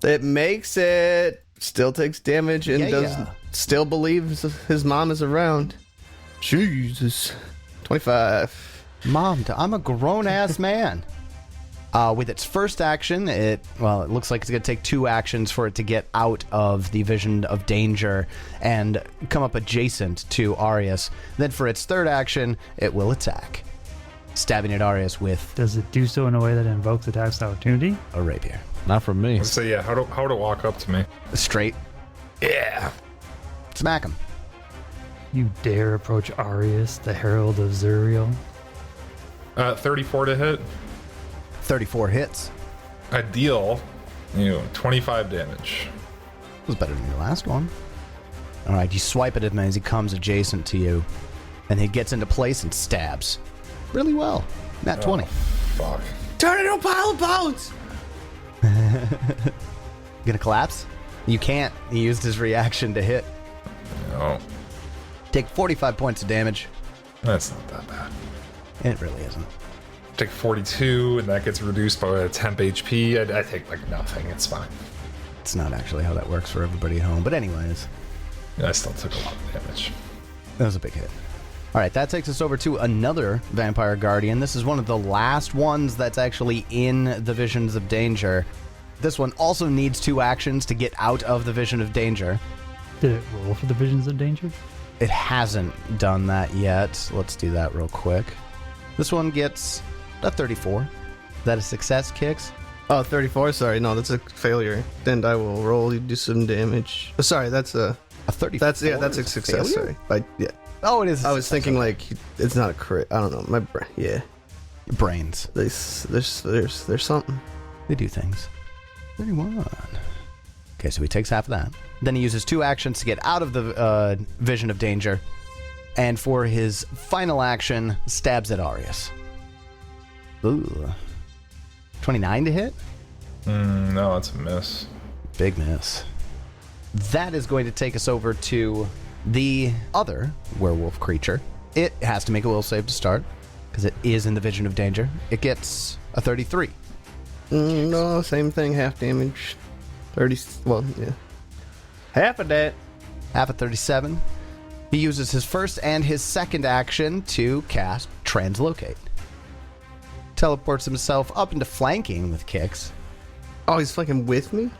It makes it. Still takes damage and Yeah. still believes his mom is around. Jesus. 25. Mom, I'm a grown-ass man. With its first action, it looks like it's going to take 2 actions for it to get out of the vision of danger and come up adjacent to Arius. Then for its third action, it will attack, stabbing at Arius with Does it do so in a way that invokes attacks of opportunity? a rapier. Not from me. So yeah, how would it walk up to me? Straight. Yeah. Smack him. You dare approach Arius, the Herald of Zuriel? 34 to hit. 34 hits. I deal 25 damage. Was better than your last one. All right, you swipe at him as he comes adjacent to you, and he gets into place and stabs. Really well. Nat 20. Fuck. Turn it into a pile of bones! Gonna collapse? You can't. He used his reaction to hit. No, Take 45 points of damage. that's not that bad. It really isn't. Take 42, and that gets reduced by a temp HP. I take like nothing. It's fine. It's not actually how that works for everybody at home. But anyways, I still took a lot of damage. that was a big hit. All right, that takes us over to another Vampire Guardian. This is one of the last ones that's actually in the Visions of Danger. This one also needs 2 actions to get out of the Vision of Danger. Did it roll for the Visions of Danger? It hasn't done that yet. Let's do that real quick. This one gets a 34. Is that a success, Kicks? Oh, 34? Sorry, no, that's a failure. Then I will roll, you do some damage. Oh, sorry, that's a... A 34? That's a is success, failure? sorry. Yeah. Oh, it is. I was thinking like, it's not a crit. I don't know, my brain, yeah. Brains. There's something. They do things. 31. Okay, so he takes half of that. Then he uses 2 actions to get out of the Vision of Danger. And for his final action, stabs at Arius. Ooh. 29 to hit? No, it's a miss. Big miss. That is going to take us over to the other werewolf creature. It has to make a will save to start, because it is in the vision of danger. It gets a 33. No, same thing, half damage. 30, well, yeah. Half of that. Half a 37. He uses his first and his second action to cast Translocate. Teleports himself up into flanking with Kix. Oh, he's fucking with me?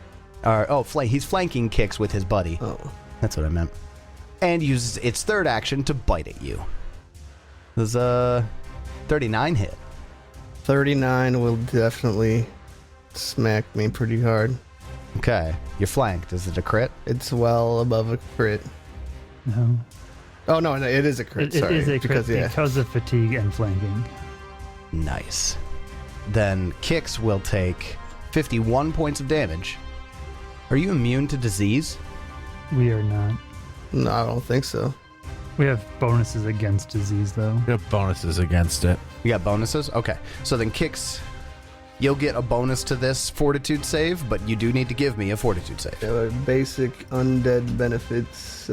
He's flanking Kix with his buddy. Oh. That's what I meant. And uses its third action to bite at you. Does a 39 hit? 39 will definitely smack me pretty hard. Okay. You're flanked. Is it a crit? It's well above a crit. No. Oh, no, it is a crit, It sorry. is a crit yeah. because of fatigue and flanking. Nice. Then Kix will take 51 points of damage. Are you immune to disease? We are not. No, I don't think so. We have bonuses against disease, though. We have bonuses against it. You got bonuses? Okay. So then Kix, you'll get a bonus to this fortitude save, but you do need to give me a fortitude save. Basic undead benefits.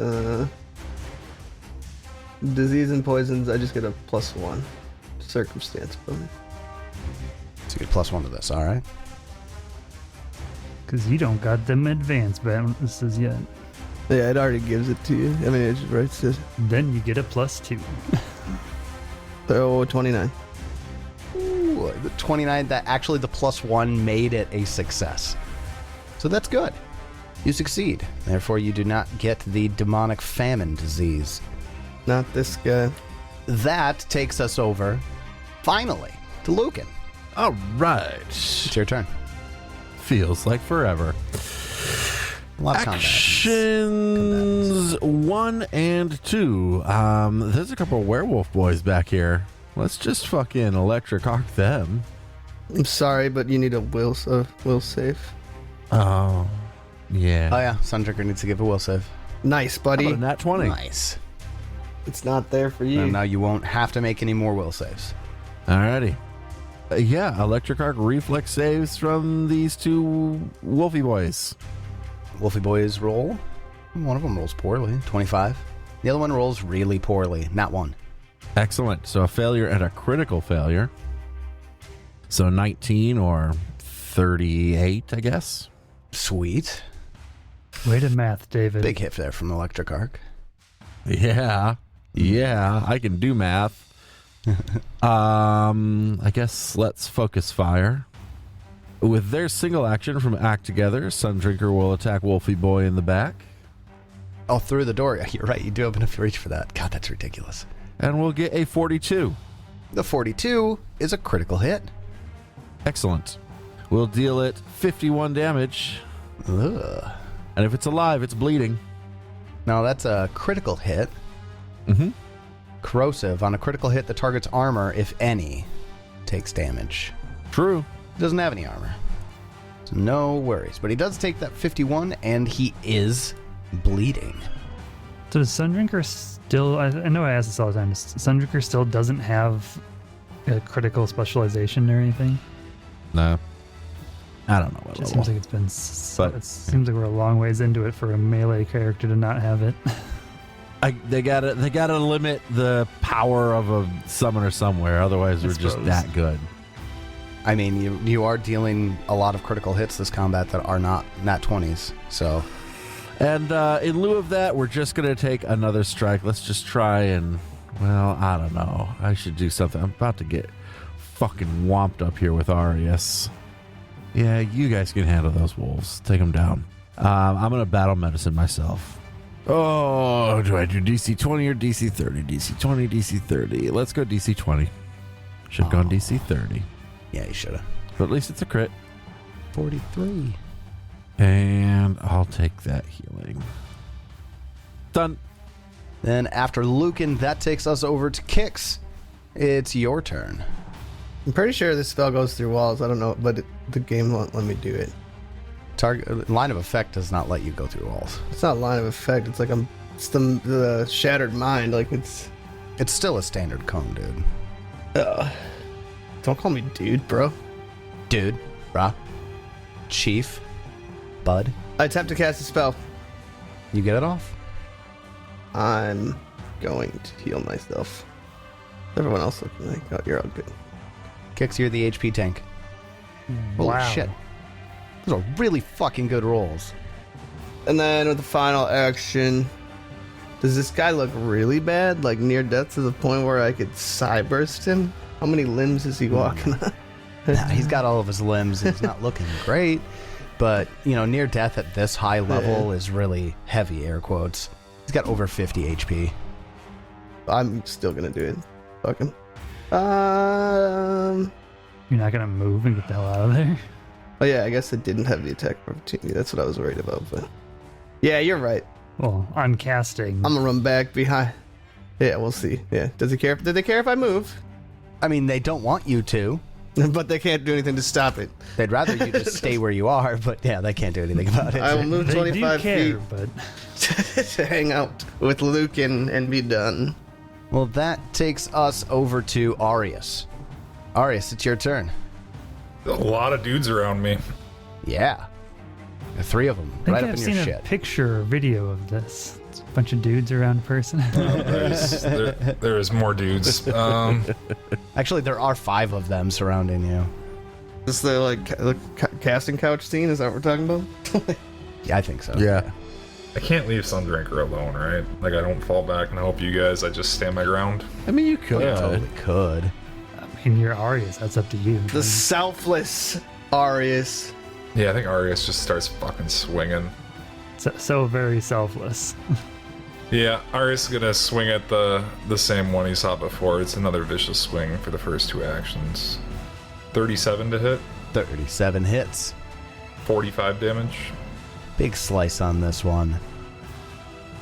Disease and poisons, I just get a +1. Circumstance bonus. So you get +1 to this, all right? Because you don't got them advanced bonuses yet. Yeah, it already gives it to you. I mean, it just writes it. Then you get a +2. Oh, 29. Ooh, the 29, that actually the +1 made it a success. So that's good. You succeed. Therefore, you do not get the demonic famine disease. Not this guy. That takes us over, finally, to Lucan. All right. It's your turn. Feels like forever. A lot of combat. Actions 1 and 2. There's a couple of werewolf boys back here. Let's just fucking electric arc them. I'm sorry, but you need a will save. Oh, yeah. Oh yeah, Sundrinker needs to give a will save. Nice, How buddy. about a nat 20? Nice. It's not there for you. And now you won't have to make any more will saves. Alrighty. Yeah, electric arc reflex saves from these two wolfy boys. Wolfie boys roll. One of them rolls poorly, 25. The other one rolls really poorly, not one. Excellent. So a failure and a critical failure. So 19 or 38, I guess. Sweet. Way to math, David. Big hit there from Electric Arc. Yeah, I can do math. I guess let's focus fire. With their single action from Act Together, Sundrinker will attack Wolfie Boy in the back. Oh, through the door. You're right. You do have enough reach for that. God, that's ridiculous. And we'll get a 42. The 42 is a critical hit. Excellent. We'll deal it 51 damage. Ugh. And if it's alive, it's bleeding. Now, that's a critical hit. Mm-hmm. Corrosive. On a critical hit, the target's armor, if any, takes damage. True. Doesn't have any armor. So no worries. But he does take that 51, and he is bleeding. So does Sundrinker still... I know I ask this all the time. Does Sundrinker still doesn't have a critical specialization or anything? No. I don't know what It just level. seems like it's been... But- it seems like we're a long ways into it for a melee character to not have it. They gotta limit the power of a summoner somewhere. Otherwise, I we're just suppose. that good. I mean, you are dealing a lot of critical hits this combat that are not nat 20s. So, And in lieu of that, we're just going to take another strike. Let's just try and, well, I don't know. I should do something. I'm about to get fucking whomped up here with Arius. Yeah, you guys can handle those wolves. Take them down. I'm going to battle medicine myself. Oh, do I do DC 20 or DC 30? DC 20, DC 30. Let's go DC 20. Should have gone DC 30. yeah, you should have. But at least it's a crit. 43. And I'll take that healing. Done. Then after Lucan, that takes us over to Kix. It's your turn. I'm pretty sure this spell goes through walls. I don't know, but the game won't let me do it. Target line of effect does not let you go through walls. It's not line of effect. It's like it's the shattered mind. Like it's It's still a standard cone, dude. Don't call me dude, bro. Dude, brah, chief, bud. I attempt to cast a spell. You get it off? I'm going to heal myself. Everyone else looking like, oh, you're all good. Kicks, you're the HP tank. Holy Wow. shit. Those are really fucking good rolls. And then with the final action, does this guy look really bad? Like near death to the point where I could cyburst him? How many limbs is he walking on? Nah, he's got all of his limbs. He's not looking great. But, near death at this high level is really heavy, air quotes. He's got over 50 HP. I'm still gonna do it. Fuck him. You're not gonna move and get the hell out of there? Oh yeah, I guess it didn't have the attack opportunity. That's what I was worried about. But yeah, you're right. Well, I'm casting. I'm gonna run back behind. Yeah, we'll see. Yeah, does he care? Did they care if I move? I mean, they don't want you to. But they can't do anything to stop it. They'd rather you just stay where you are, but yeah, they can't do anything about it. I will move They 25 do care, feet but to hang out with Luke and be done. Well, that takes us over to Arius. Arius, it's your turn. A lot of dudes around me. Yeah. The three of them, I think right up I've in seen your a shit. picture or video of this. It's a bunch of dudes around a person. There is more dudes. Actually, there are 5 of them surrounding you. Is this the casting couch scene? Is that what we're talking about? Yeah, I think so. Yeah. I can't leave Sundrinker alone, right? Like, I don't fall back and help you guys. I just stand my ground. I mean, you could. You totally could. I mean, you're Arius. That's up to you. The selfless Arius. Yeah, I think Arius just starts fucking swinging. So very selfless. Yeah, Arius is gonna swing at the same one he saw before. It's another vicious swing for the first 2 actions. 37 to hit, 37 hits. 45 damage. Big slice on this one.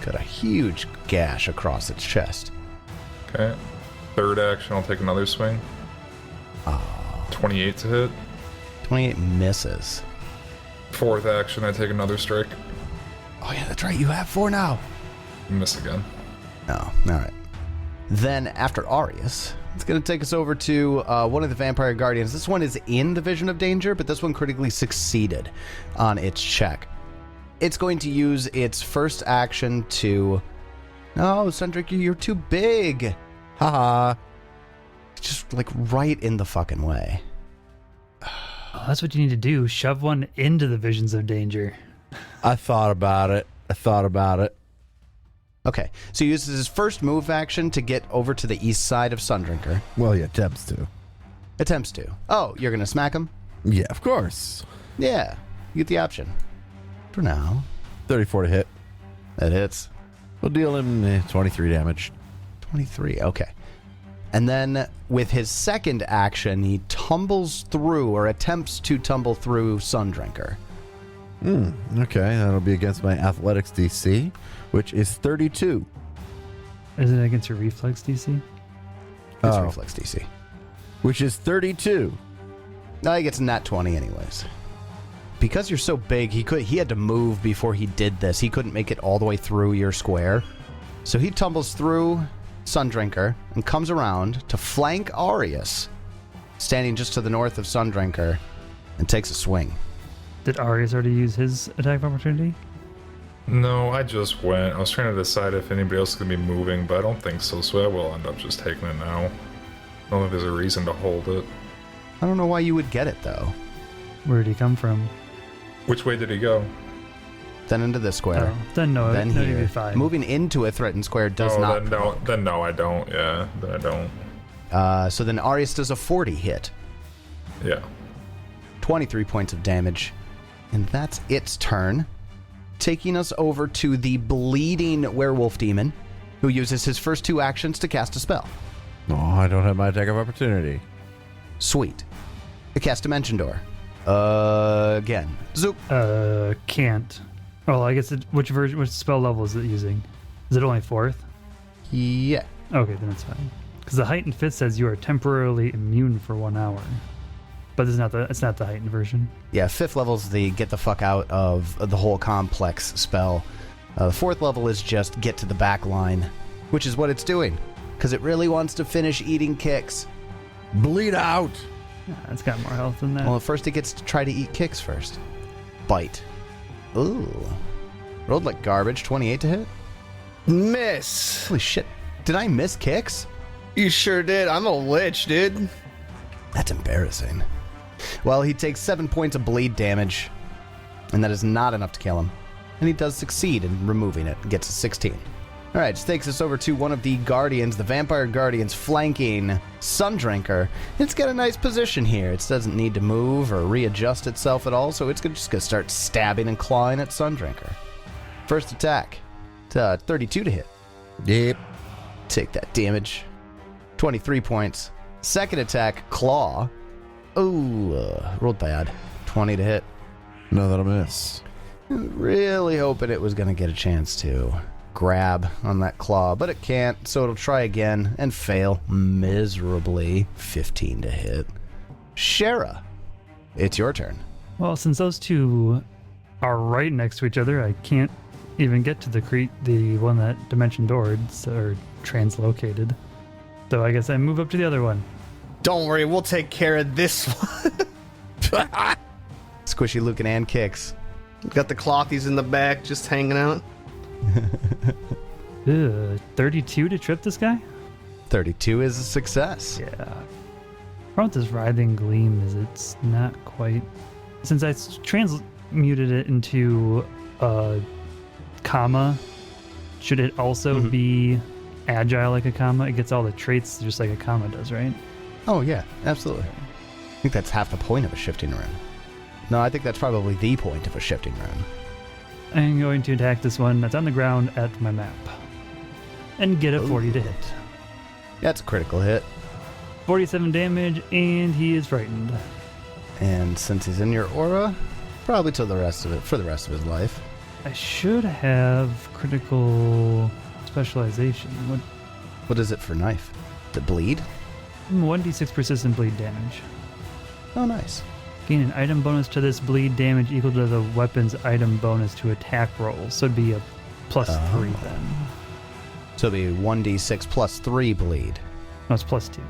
Got a huge gash across its chest. Okay. Third action, I'll take another swing. 28 to hit. 28 misses. Fourth action, I take another strike. Oh yeah, that's right. You have 4 now. Miss again. Oh, all right. Then after Arius, it's going to take us over to one of the Vampire Guardians. This one is in the Vision of Danger, but this one critically succeeded on its check. It's going to use its first action to... No, Sundrick, you're too big. Haha. Just like right in the fucking way. Oh, that's what you need to do. Shove one into the visions of danger. I thought about it. Okay, so he uses his first move action to get over to the east side of Sundrinker. Well, he attempts to. Attempts to. Oh, you're going to smack him? Yeah, of course. Yeah, you get the option. For now. 34 to hit. That hits. We'll deal him 23 damage. 23, okay. And then with his second action, he tumbles through, or attempts to tumble through Sundrinker. Okay, that'll be against my athletics DC, which is 32. Is it against your reflex DC? It's reflex DC. Which is 32. No, he gets a nat 20 anyways. Because you're so big, he had to move before he did this. He couldn't make it all the way through your square. So he tumbles through Sundrinker and comes around to flank Arius, standing just to the north of Sundrinker, and takes a swing. Did Arius already use his attack of opportunity? No, I just went. I was trying to decide if anybody else is going to be moving, but I don't think so, so I will end up just taking it now. I don't think there's a reason to hold it. I don't know why you would get it, though. Where did he come from? Which way did he go? Then into this square. Oh, then no, Then no, here. you'd be fine. Moving into a threatened square does oh, not. Then no, I don't. Yeah, then I don't. So then Arius does a 40 hit. Yeah. 23 points of damage. And that's its turn. Taking us over to the bleeding werewolf demon, who uses his first 2 actions to cast a spell. Oh, I don't have my attack of opportunity. Sweet. To cast Dimension Door. Again. Zoop. Can't. Oh, I guess which spell level is it using? Is it only 4th? Yeah. Okay, then it's fine. Because the heightened fifth says you are temporarily immune for 1 hour. But it's not the heightened version. Yeah, 5th level's the get the fuck out of the whole complex spell. The 4th level is just get to the back line, which is what it's doing. because it really wants to finish eating Kix. Bleed out. Yeah, it's got more health than that. Well, first it gets to try to eat Kix first. Bite. Ooh. Rolled like garbage. 28 to hit. Miss. Holy shit. Did I miss Kix? You sure did. I'm a lich, dude. That's embarrassing. Well, he takes 7 points of bleed damage, and that is not enough to kill him. And he does succeed in removing it, gets a 16. All right, this takes us over to one of the Guardians, the Vampire Guardians flanking Sundrinker. It's got a nice position here. It doesn't need to move or readjust itself at all, so it's just going to start stabbing and clawing at Sundrinker. First attack, 32 to hit. Yep. Take that damage. 23 points. Second attack, claw. Ooh, rolled bad. 20 to hit. No, that'll miss. Really hoping it was going to get a chance to grab on that claw, but it can't, so it'll try again and fail miserably. 15 to hit. Shara, it's your turn. Well, since those two are right next to each other, I can't even get to the one that dimension doors are translocated. So I guess I move up to the other one. Don't worry, we'll take care of this one. Squishy Lucan and Kix. Got the clothies in the back just hanging out. 32 to trip this guy? 32 is a success. Yeah. Problem with this writhing gleam is it's not quite... Since I transmuted it into a comma, should it also be agile like a comma? It gets all the traits just like a comma does, right? Oh, yeah, absolutely. I think that's half the point of a shifting rune. No, I think that's probably the point of a shifting rune. I'm going to attack this one that's on the ground at my map. And get a 40 to hit. That's a critical hit. 47 damage, and he is frightened. And since he's in your aura, probably for the rest of his life. I should have critical specialization. What is it for knife? The bleed? 1d6 persistent bleed damage. Oh, nice. Gain an item bonus to this bleed damage equal to the weapon's item bonus to attack rolls. So it'd be a +3 then. So it'd be 1d6 plus 3 bleed. No, it's +2.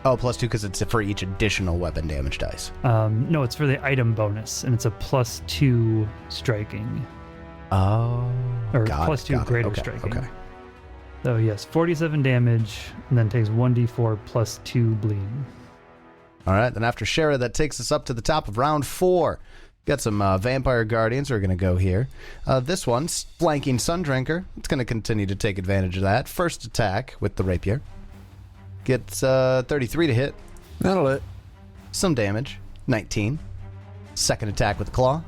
Oh, +2 because it's for each additional weapon damage dice. No, it's for the item bonus, and it's a +2 striking. Oh. Or +2 greater okay, striking. Okay. So yes, 47 damage, and then takes 1d4 +2 bleed. All right, then after Shara, that takes us up to the top of round 4. Got some Vampire Guardians who are going to go here. This one's flanking Sundrinker. It's going to continue to take advantage of that. First attack with the rapier. Gets 33 to hit. That'll hit. Some damage. 19. Second attack with the claw.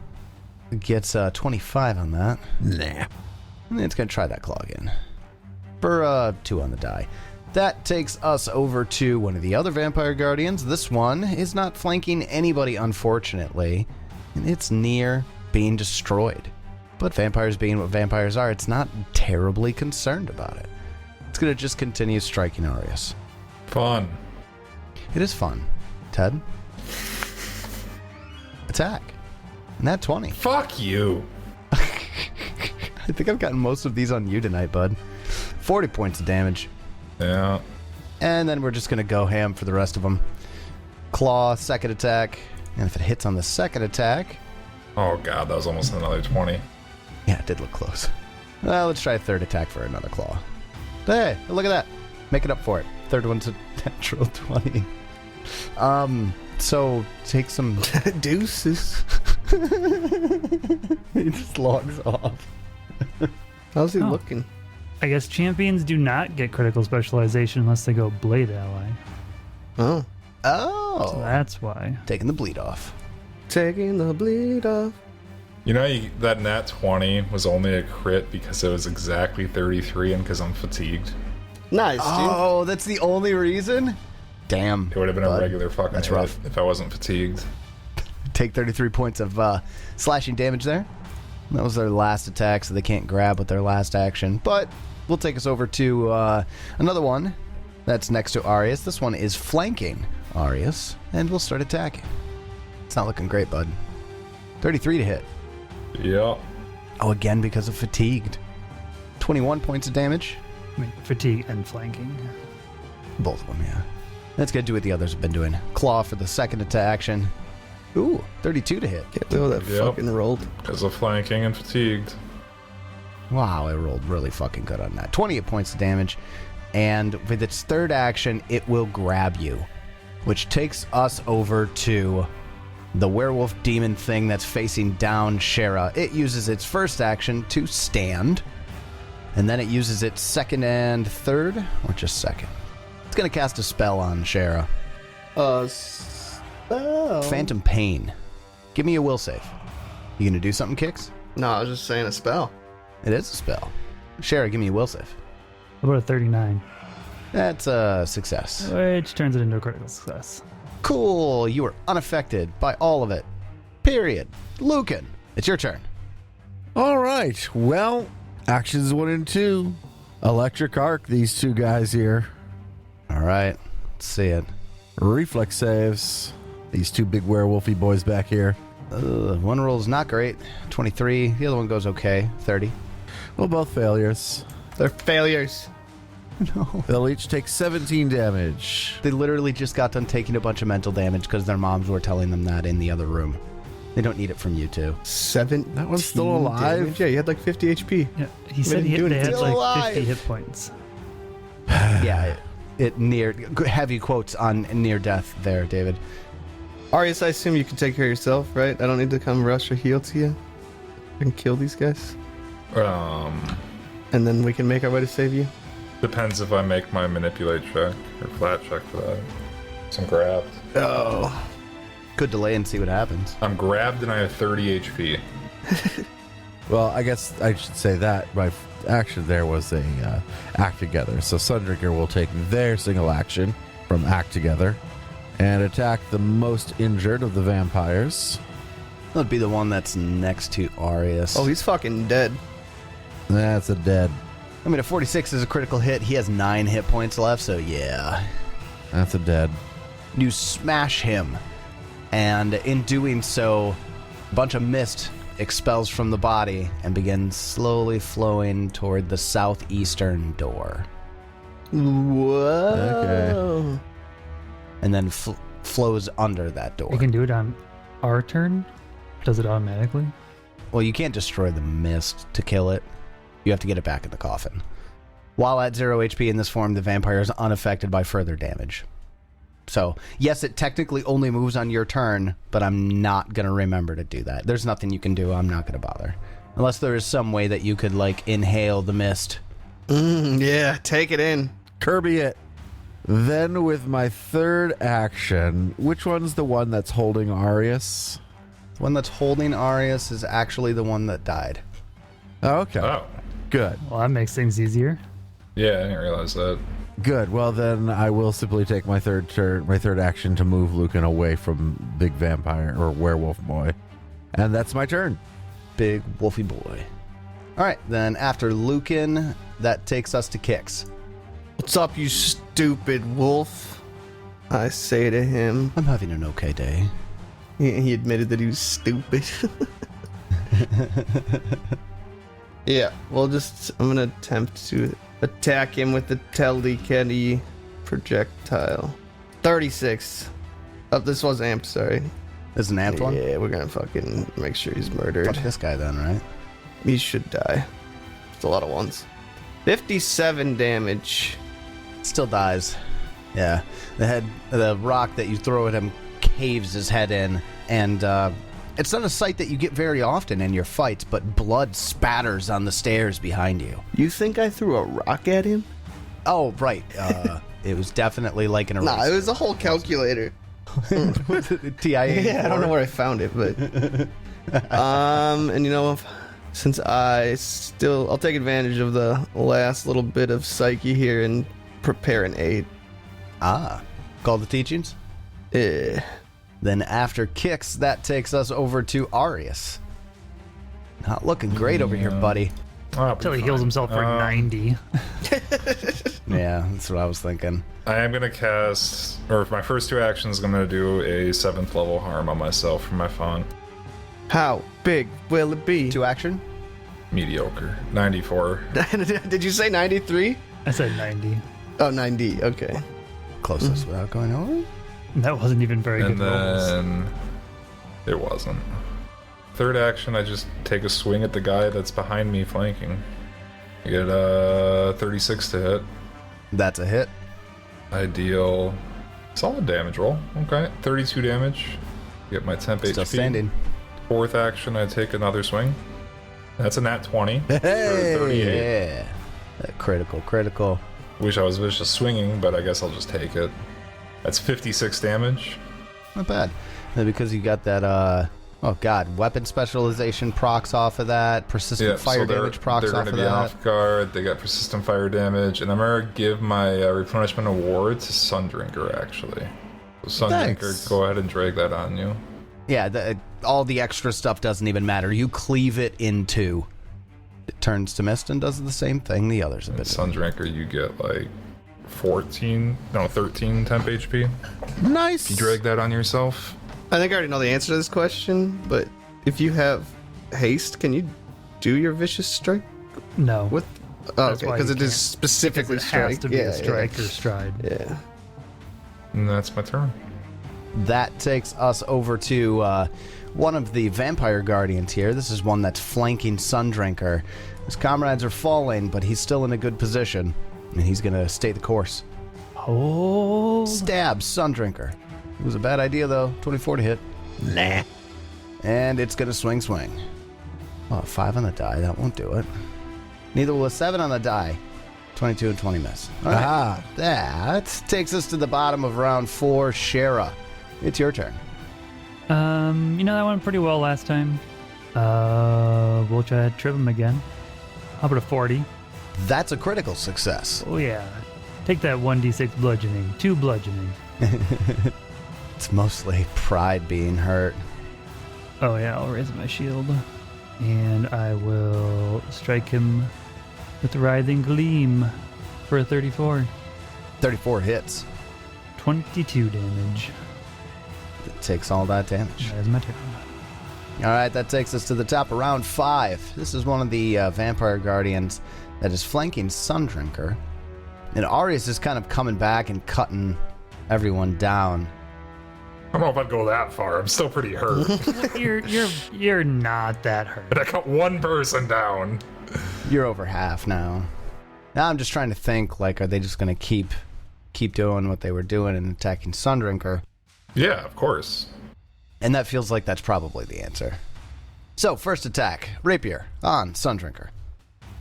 Gets 25 on that. Nah. And it's going to try that claw again. For 2 on the die. That takes us over to one of the other Vampire Guardians. This one is not flanking anybody, unfortunately. And it's near being destroyed. But vampires being what vampires are, it's not terribly concerned about it. It's going to just continue striking Arius. Fun. It is fun. Ted? Attack. And that 20. Fuck you. I think I've gotten most of these on you tonight, bud. 40 points of damage. Yeah. And then we're just going to go ham for the rest of them. Claw, second attack. And if it hits on the second attack... Oh god, that was almost another 20. Yeah, it did look close. Well, let's try a third attack for another claw. Hey, look at that. Make it up for it. Third one's a natural 20. So take some... Deuces. He just logs off. How's he Oh. looking? I guess champions do not get critical specialization unless they go Blade Ally. Oh. Oh. So that's why. Taking the bleed off. Taking the bleed off. You know, that nat 20 was only a crit because it was exactly 33 and because I'm fatigued. Nice, dude. Oh, that's the only reason? Damn. It would have been bud. a regular fucking That's hit rough. if I wasn't fatigued. Take 33 points of slashing damage there. That was their last attack, so they can't grab with their last action. But we'll take us over to another one that's next to Arius. This one is flanking Arius, and we'll start attacking. It's not looking great, bud. 33 to hit. Yeah. Oh, again because of fatigued. 21 points of damage. I mean, fatigue and flanking. Both of them, yeah. Let's get to what the others have been doing. Claw for the second action. Ooh, 32 to hit. Can't believe that Yep. fucking rolled. Because of flanking and fatigued. Wow, it rolled really fucking good on that. 28 points of damage. And with its third action, it will grab you. Which takes us over to the werewolf demon thing that's facing down Shara. It uses its first action to stand. And then it uses its second and third, or just second. It's going to cast a spell on Shara. Spell. Phantom Pain. Give me a will save. You going to do something, Kix? No, I was just saying a spell. It is a spell. Shara, give me a will save. How about a 39? That's a success. Which turns it into a critical success. Cool. You are unaffected by all of it. Period. Lucan, it's your turn. All right. Well, actions 1 and 2. Electric arc these two guys here. All right. Let's see it. Reflex saves. These two big werewolfy boys back here. One roll is not great. 23. The other one goes okay. 30. Well, both failures. They're failures. No. They'll each take 17 damage. They literally just got done taking a bunch of mental damage because their moms were telling them that in the other room. They don't need it from you two. 7. That one's still alive? Damage? Yeah, you had like 50 HP. Yeah, he said didn't do they had anything. like Alive. 50 hit points. Yeah, it near heavy quotes on near death there, David. Arius, I assume you can take care of yourself, right? I don't need to come rush or heal to you. I can kill these guys. And then we can make our way to save you. Depends if I make my manipulate check or flat check for that. So I'm grabbed. Oh. Could delay and see what happens. I'm grabbed and I have 30 HP. Well, I guess I should say that my action there was a act together. So Sundrinker will take their single action from act together and attack the most injured of the vampires. That'd be the one that's next to Arius. Oh, he's fucking dead. That's a dead. I mean, a 46 is a critical hit. He has 9 hit points left, so yeah. That's a dead. You smash him, and in doing so, a bunch of mist expels from the body and begins slowly flowing toward the southeastern door. Whoa. Okay. And then flows under that door. We can do it on our turn? Does it automatically? Well, you can't destroy the mist to kill it. You have to get it back in the coffin. While at 0 HP in this form, the vampire is unaffected by further damage. So, yes, it technically only moves on your turn, but I'm not going to remember to do that. There's nothing you can do. I'm not going to bother. Unless there is some way that you could, like, inhale the mist. Yeah, take it in. Kirby it. Then with my third action, which one's the one that's holding Arius? The one that's holding Arius is actually the one that died. Oh, okay. Oh. Good. Well, that makes things easier. Yeah, I didn't realize that. Good. Well, then I will simply take my third action to move Lucan away from big vampire or werewolf boy. And that's my turn. Big wolfy boy. All right, then after Lucan, that takes us to Kix. What's up, you stupid wolf? I say to him. I'm having an okay day. He admitted that he was stupid. Yeah, I'm gonna attempt to attack him with the Telecany projectile. 36. Oh, this was amped, sorry. This is an amped one? Yeah, we're gonna fucking make sure he's murdered. Fuck this guy then, right? He should die. It's a lot of ones. 57 damage. Still dies. Yeah. The rock that you throw at him caves his head in, and it's not a sight that you get very often in your fights, but blood spatters on the stairs behind you. You think I threw a rock at him? Oh, right. It was definitely like an eraser. Nah, it was a whole calculator. TIA. Yeah, I don't know where I found it, but and you know, since I'll take advantage of the last little bit of psyche here and prepare an aid. Call the teachings? Then after Kix, that takes us over to Arius. Not looking great over here, buddy. Until he heals himself for 90. Yeah, that's what I was thinking. I am going to cast, or my first two actions, I'm going to do a 7th level harm on myself from my phone. How big will it be? 2 action? Mediocre. 94. Did you say 93? I said 90. Oh, 90. Okay. closest without going over? That wasn't even very And good rolls. then it wasn't. Third action, I just take a swing at the guy that's behind me flanking. I get a 36 to hit. That's a hit. I deal solid damage roll. Okay, 32 damage. Get my temp Still HP. standing. Fourth action, I take another swing. That's a nat 20. for 38. Yeah. Critical. Wish I was vicious swinging, but I guess I'll just take it. That's 56 damage. Not bad. And because you got that, weapon specialization procs off of that, persistent fire damage procs they're off gonna of be that. off guard. They got persistent fire damage, and I'm gonna give my replenishment award to Sundrinker. Actually, so Sundrinker, Thanks. go ahead and drag that on you. Yeah, all the extra stuff doesn't even matter. You cleave it in two. It turns to mist and does the same thing the others have And been doing. Sundrinker, you get like 13 temp HP. Nice. You drag that on yourself. I think I already know the answer to this question, but if you have haste, can you do your vicious strike No. with? Oh, That's okay, why because you it is can't. specifically It strike. has to be a strike or stride. Yeah. And that's my turn. That takes us over to one of the vampire guardians here. This is one that's flanking Sundrinker. His comrades are falling, but he's still in a good position, and he's going to stay the course. Oh. Stabs Sundrinker. It was a bad idea, though. 24 to hit. Nah. And it's going to swing. Oh, 5 on the die. That won't do it. Neither will a 7 on the die. 22 and 20 miss. All right. Aha. That takes us to the bottom of round 4. Shara, it's your turn. That went pretty well last time. We'll try to trip him again. How about a 40? That's a critical success. Oh yeah. Take that 1d6 bludgeoning. 2 bludgeoning. It's mostly pride being hurt. Oh yeah, I'll raise my shield. And I will strike him with the Writhing Gleam for a 34. 34 hits. 22 damage. It takes all that damage. That is my turn. All right, that takes us to the top of round 5. This is one of the vampire guardians that is flanking Sundrinker. And Arius is kind of coming back and cutting everyone down. I don't know if I'd go that far. I'm still pretty hurt. You're not that hurt. But I cut one person down. You're over half now. Now I'm just trying to think, like, are they just going to keep doing what they were doing and attacking Sundrinker? Yeah, of course. And that feels like that's probably the answer. So, first attack, Rapier on Sundrinker.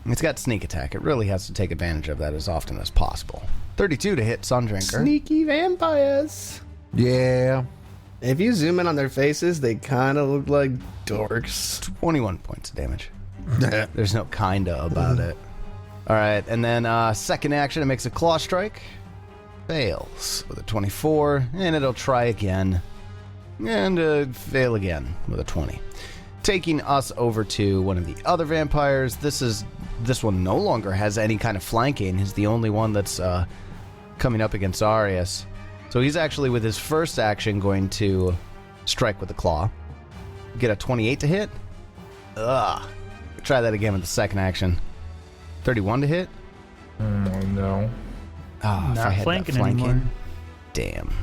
It's got sneak attack. It really has to take advantage of that as often as possible. 32 to hit Sundrinker. Sneaky vampires. Yeah. If you zoom in on their faces, they kind of look like dorks. 21 points of damage. There's no kinda about it. All right, and then second action, it makes a claw strike. Fails with a 24, and it'll try again. And fail again with a 20. Taking us over to one of the other vampires. This one no longer has any kind of flanking. He's the only one that's coming up against Arius. So he's actually, with his first action, going to strike with the claw. Get a 28 to hit. Ugh. Try that again with the second action. 31 to hit. No. Ah, if Not I had that flanking anymore. Damn.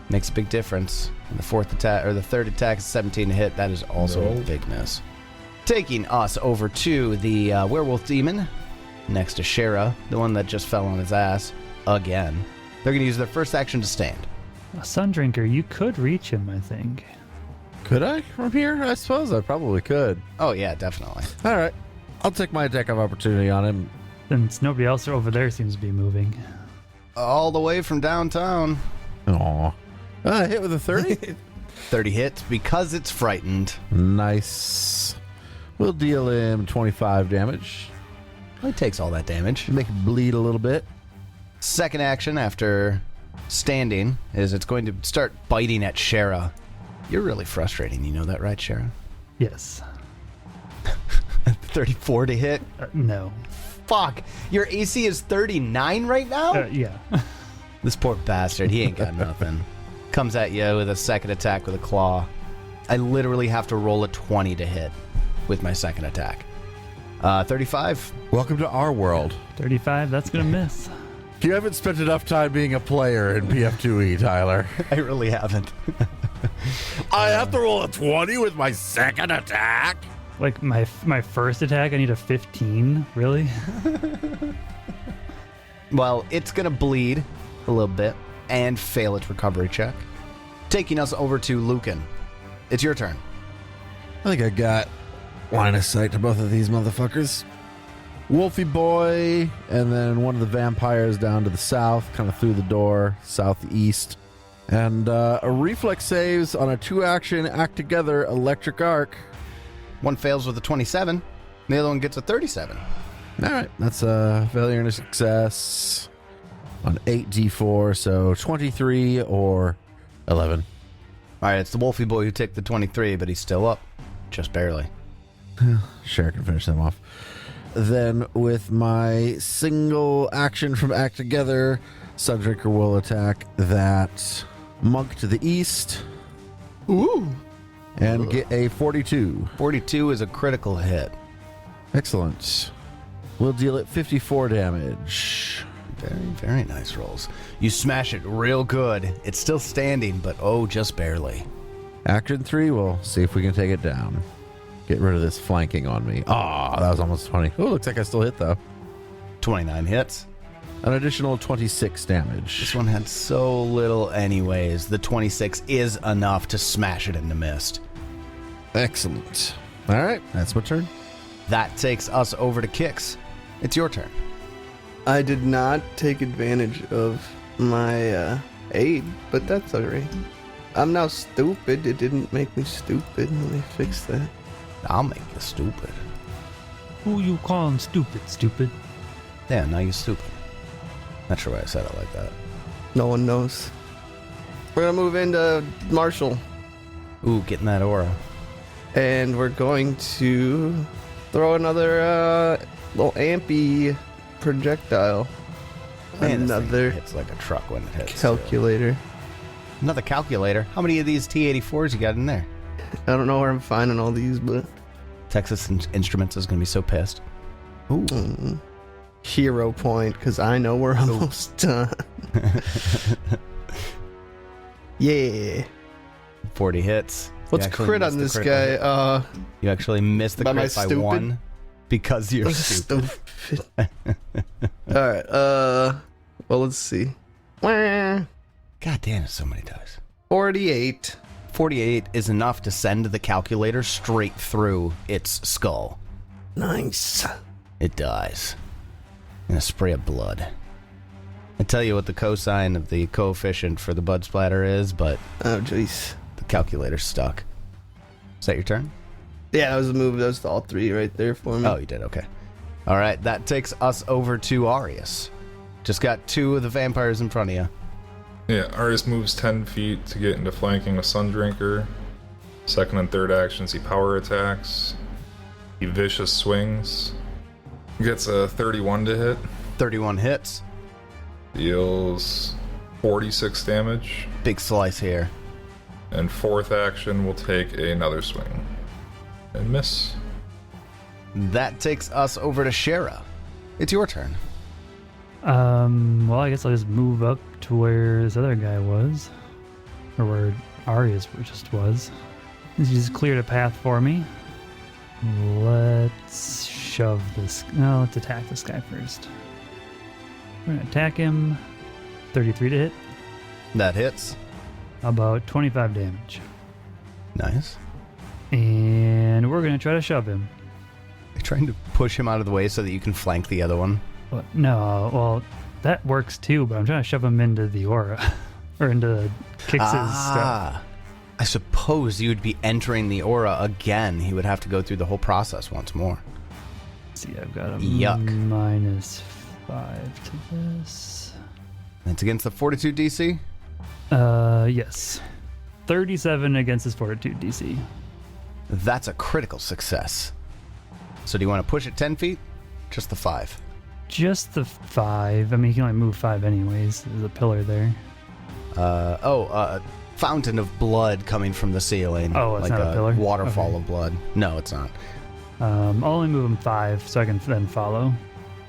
Makes a big difference. And the fourth attack, or the third attack is 17 to hit. That is also a No. big miss. Taking us over to the werewolf demon next to Shara, the one that just fell on his ass again. They're going to use their first action to stand. A Sundrinker, you could reach him, I think. Could I from here? I suppose I probably could. Oh, yeah, definitely. All right. I'll take my attack of opportunity on him. Since nobody else over there seems to be moving. All the way from downtown. Aw. Hit with a 30? 30 hits because it's frightened. Nice. We'll deal him 25 damage. It takes all that damage. Make it bleed a little bit. Second action after standing is it's going to start biting at Shara. You're really frustrating. You know that, right, Shara? Yes. 34 to hit. No. Fuck. Your AC is 39 right now? Yeah. This poor bastard. He ain't got nothing. Comes at you with a second attack with a claw. I literally have to roll a 20 to hit with my second attack. 35. Welcome to our world. 35, that's going to miss. You haven't spent enough time being a player in PF2E, Tyler. I really haven't. I have to roll a 20 with my second attack? Like my first attack, I need a 15. Really? Well, it's going to bleed a little bit and fail its recovery check. Taking us over to Lucan. It's your turn. I think I got line of sight to both of these motherfuckers. Wolfie boy, and then one of the vampires down to the south, kind of through the door, southeast. And a reflex saves on a 2-action act together electric arc. One fails with a 27. The other one gets a 37. All right, that's a failure and a success on 8d4, so 23 or 11. All right, it's the Wolfie boy who took the 23, but he's still up. Just barely. Sure, I can finish them off. Then with my single action from Act Together, Sundrinker will attack that monk to the east. Ooh. And get a 42. 42 is a critical hit. Excellent. We'll deal it 54 damage. Very, very nice rolls. You smash it real good. It's still standing, but oh, just barely. Action 3, we'll see if we can take it down. Get rid of this flanking on me. Oh, that was almost 20. Oh, looks like I still hit, though. 29 hits. An additional 26 damage. This one had so little anyways. The 26 is enough to smash it into mist. Excellent. All right, that's my turn. That takes us over to Kix. It's your turn. I did not take advantage of my aid, but that's alright. I'm now stupid. It didn't make me stupid. Let me fix that. I'll make you stupid. Who you calling stupid? Stupid. Yeah, now you're stupid. Not sure why I said it like that. No one knows. We're gonna move into Marshall, Ooh, getting that aura. and we're going to throw another little ampy projectile. Man, this thing Another hits like a truck when it hits. calculator. Another calculator. How many of these T-84s you got in there? I don't know where I'm finding all these, but Texas Instruments is going to be so pissed. Ooh. hero point, because I know we're almost done. Yeah. 40 hits. What's You actually crit missed on the this critical guy? hit. You actually missed the Am I crit by stupid? 1 because you're stupid. Alright, well, let's see. God damn, it's so many dice. 48. 48 is enough to send the calculator straight through its skull. Nice. It dies in a spray of blood. I tell you what the cosine of the coefficient for the blood splatter is, but Oh, jeez. the calculator's stuck. Is that your turn? Yeah, that was a move. That was all three right there for me. Oh, you did? Okay. All right, that takes us over to Arius. Just got 2 of the vampires in front of you. Yeah, Artist moves 10 feet to get into flanking with Sundrinker. Second and third actions, he power attacks. He vicious swings. Gets a 31 to hit. 31 hits. Deals 46 damage. Big slice here. And fourth action will take another swing. And miss. That takes us over to Shara. It's your turn. Well, I guess I'll just move up to where this other guy was. Or where Arius just was. He's just cleared a path for me. Let's shove this. No, let's attack this guy first. We're going to attack him. 33 to hit. That hits. About 25 damage. Nice. And we're going to try to shove him. You're trying to push him out of the way so that you can flank the other one. But no, well, that works too, but I'm trying to shove him into the aura. Or into Kix's stuff. I suppose you would be entering the aura again. He would have to go through the whole process once more. Let's see, I've got a Yuck. -5 to this. It's against the Fortitude DC? Yes. 37 against his Fortitude DC. That's a critical success. So do you want to push it 10 feet? Just the 5. Just the 5. I mean, he can only move 5 anyways. There's a pillar there. Fountain of blood coming from the ceiling. Oh, it's like not a pillar? Waterfall Okay. of blood. No, it's not. I'll only move him 5 so I can then follow.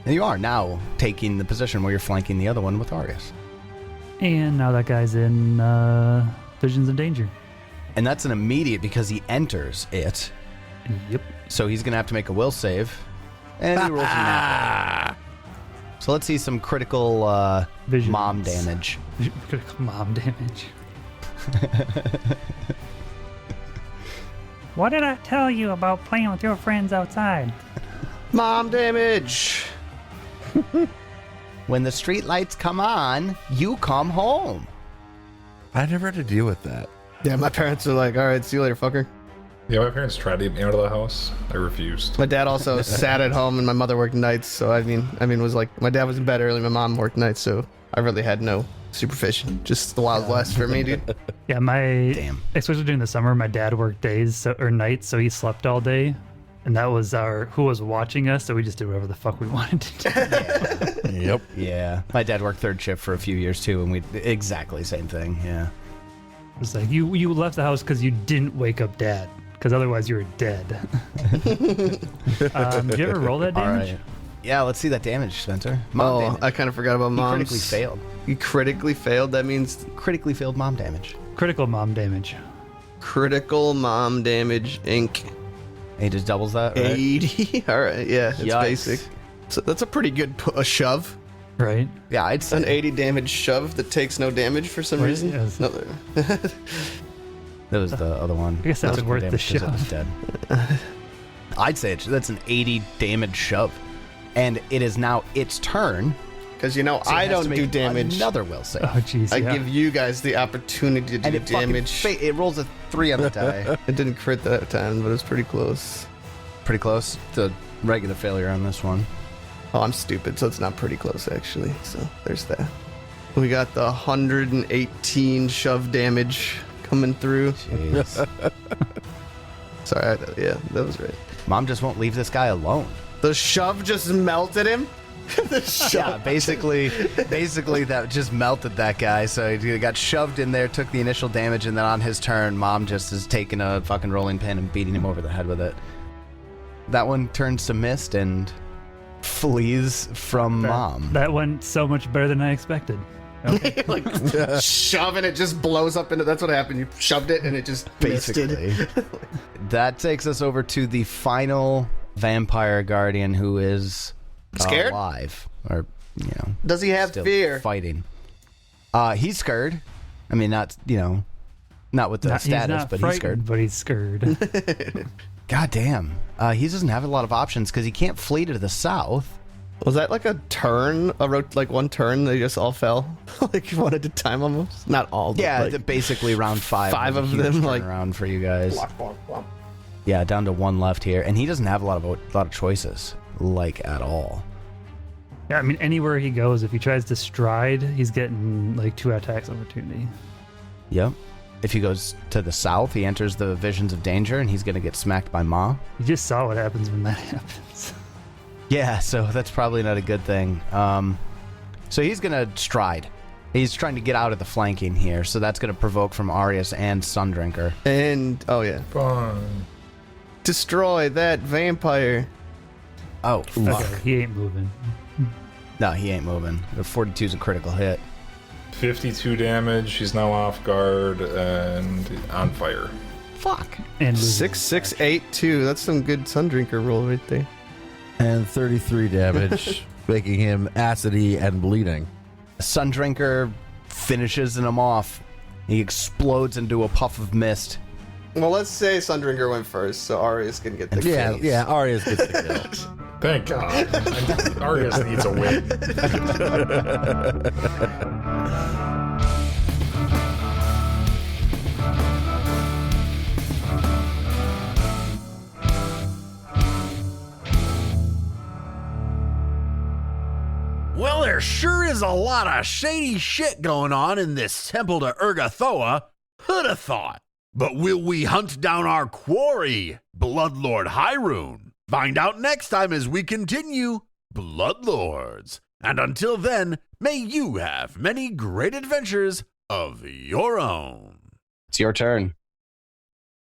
And you are now taking the position where you're flanking the other one with Arius. And now that guy's in Visions of Danger. And that's an immediate because he enters it. Yep. So he's going to have to make a will save. And he rolls a nat. So let's see some critical Visions. mom damage. Critical mom damage. What did I tell you about playing with your friends outside? Mom damage. When the street lights come on, you come home. I never had to deal with that. Yeah, my parents are like, all right, see you later, fucker. Yeah, my parents tried to get me out of the house. I refused. My dad also sat at home, and my mother worked nights. So I mean, was like, my dad was in bed early, my mom worked nights, so I really had no supervision. Just the Wild West for me, dude. Yeah, especially during the summer, my dad worked days or nights, so he slept all day. And that was who was watching us, so we just did whatever the fuck we wanted to do. Yep. Yeah. My dad worked third shift for a few years too, and we exactly same thing. Yeah. It was like, you left the house because you didn't wake up dad, because otherwise you were dead. Did you ever roll that All damage? right. Yeah, let's see that damage, Spencer. Mom damage. I kind of forgot about He moms. critically failed. You critically failed? That means Critically failed mom damage. Critical mom damage. critical mom damage, Inc. He just doubles that, right? 80. All right, yeah, it's Yikes. basic. So that's a pretty good shove. Right? Yeah, I'd say. An 80 damage shove that takes no damage for some Right, reason. yes. No, That was the other one. I guess that's Took worth the damage 'cause it was shove. dead. I'd say that's an 80 damage shove. And it is now its turn. because you know So it I has to don't make do damage. Another will save. Oh, jeez. I yeah. give you guys the opportunity to and do it fucking damage. it rolls a 3 on the die. It didn't crit that time, but it was pretty close. Pretty close to regular failure on this one. Oh, I'm stupid, so it's not pretty close actually. So there's that. We got the 118 shove damage coming through. Jeez. Sorry, yeah, that was right. Mom just won't leave this guy alone. The shove just melted him. The Yeah, shove. basically that just melted that guy. So he got shoved in there, took the initial damage, and then on his turn, Mom just is taking a fucking rolling pin and beating him over the head with it. That one turns to mist and flees from Mom. That went so much better than I expected. Okay. Like shove and it just blows up into. That's what happened. You shoved it and it just misted. Basically. That takes us over to the final vampire guardian who is Scared? alive. Or, you know, Does he have still fear? fighting. He's scared. I mean, not with the He's status, not but he's frightened, scared. but he's scared. God damn. He doesn't have a lot of options because he can't flee to the south. Was that like a turn? Like one turn, they just all fell, like one at a time almost. Not all. But Yeah, like, basically round 5. five was a of huge them, like- turnaround for you guys. Yeah, down to 1 left here, and he doesn't have a lot of choices, like at all. Yeah, I mean, anywhere he goes, if he tries to stride, he's getting like 2 attacks opportunity. Yep. If he goes to the south, he enters the visions of danger, and he's gonna get smacked by Ma. You just saw what happens when that happens. Yeah, so that's probably not a good thing. So he's gonna stride. He's trying to get out of the flanking here, so that's gonna provoke from Arius and Sundrinker. And oh yeah, Fun. destroy that vampire. Oh, fuck. Okay, he ain't moving. No, he ain't moving. The 42's a critical hit. 52 damage. He's now off guard and on fire. Fuck. And loses. 6682. That's some good Sundrinker roll right there. And 33 damage, making him acidy and bleeding. Sundrinker finishes him off. He explodes into a puff of mist. Well, let's say Sundrinker went first, so Arius can get the Yeah, kills. yeah, Arias gets the kill. Thank God. Arius needs a win. Well, there sure is a lot of shady shit going on in this temple to Urgathoa. Who'd have thought? But will we hunt down our quarry, Bloodlord Hyrule? Find out next time as we continue Bloodlords. And until then, may you have many great adventures of your own. It's your turn.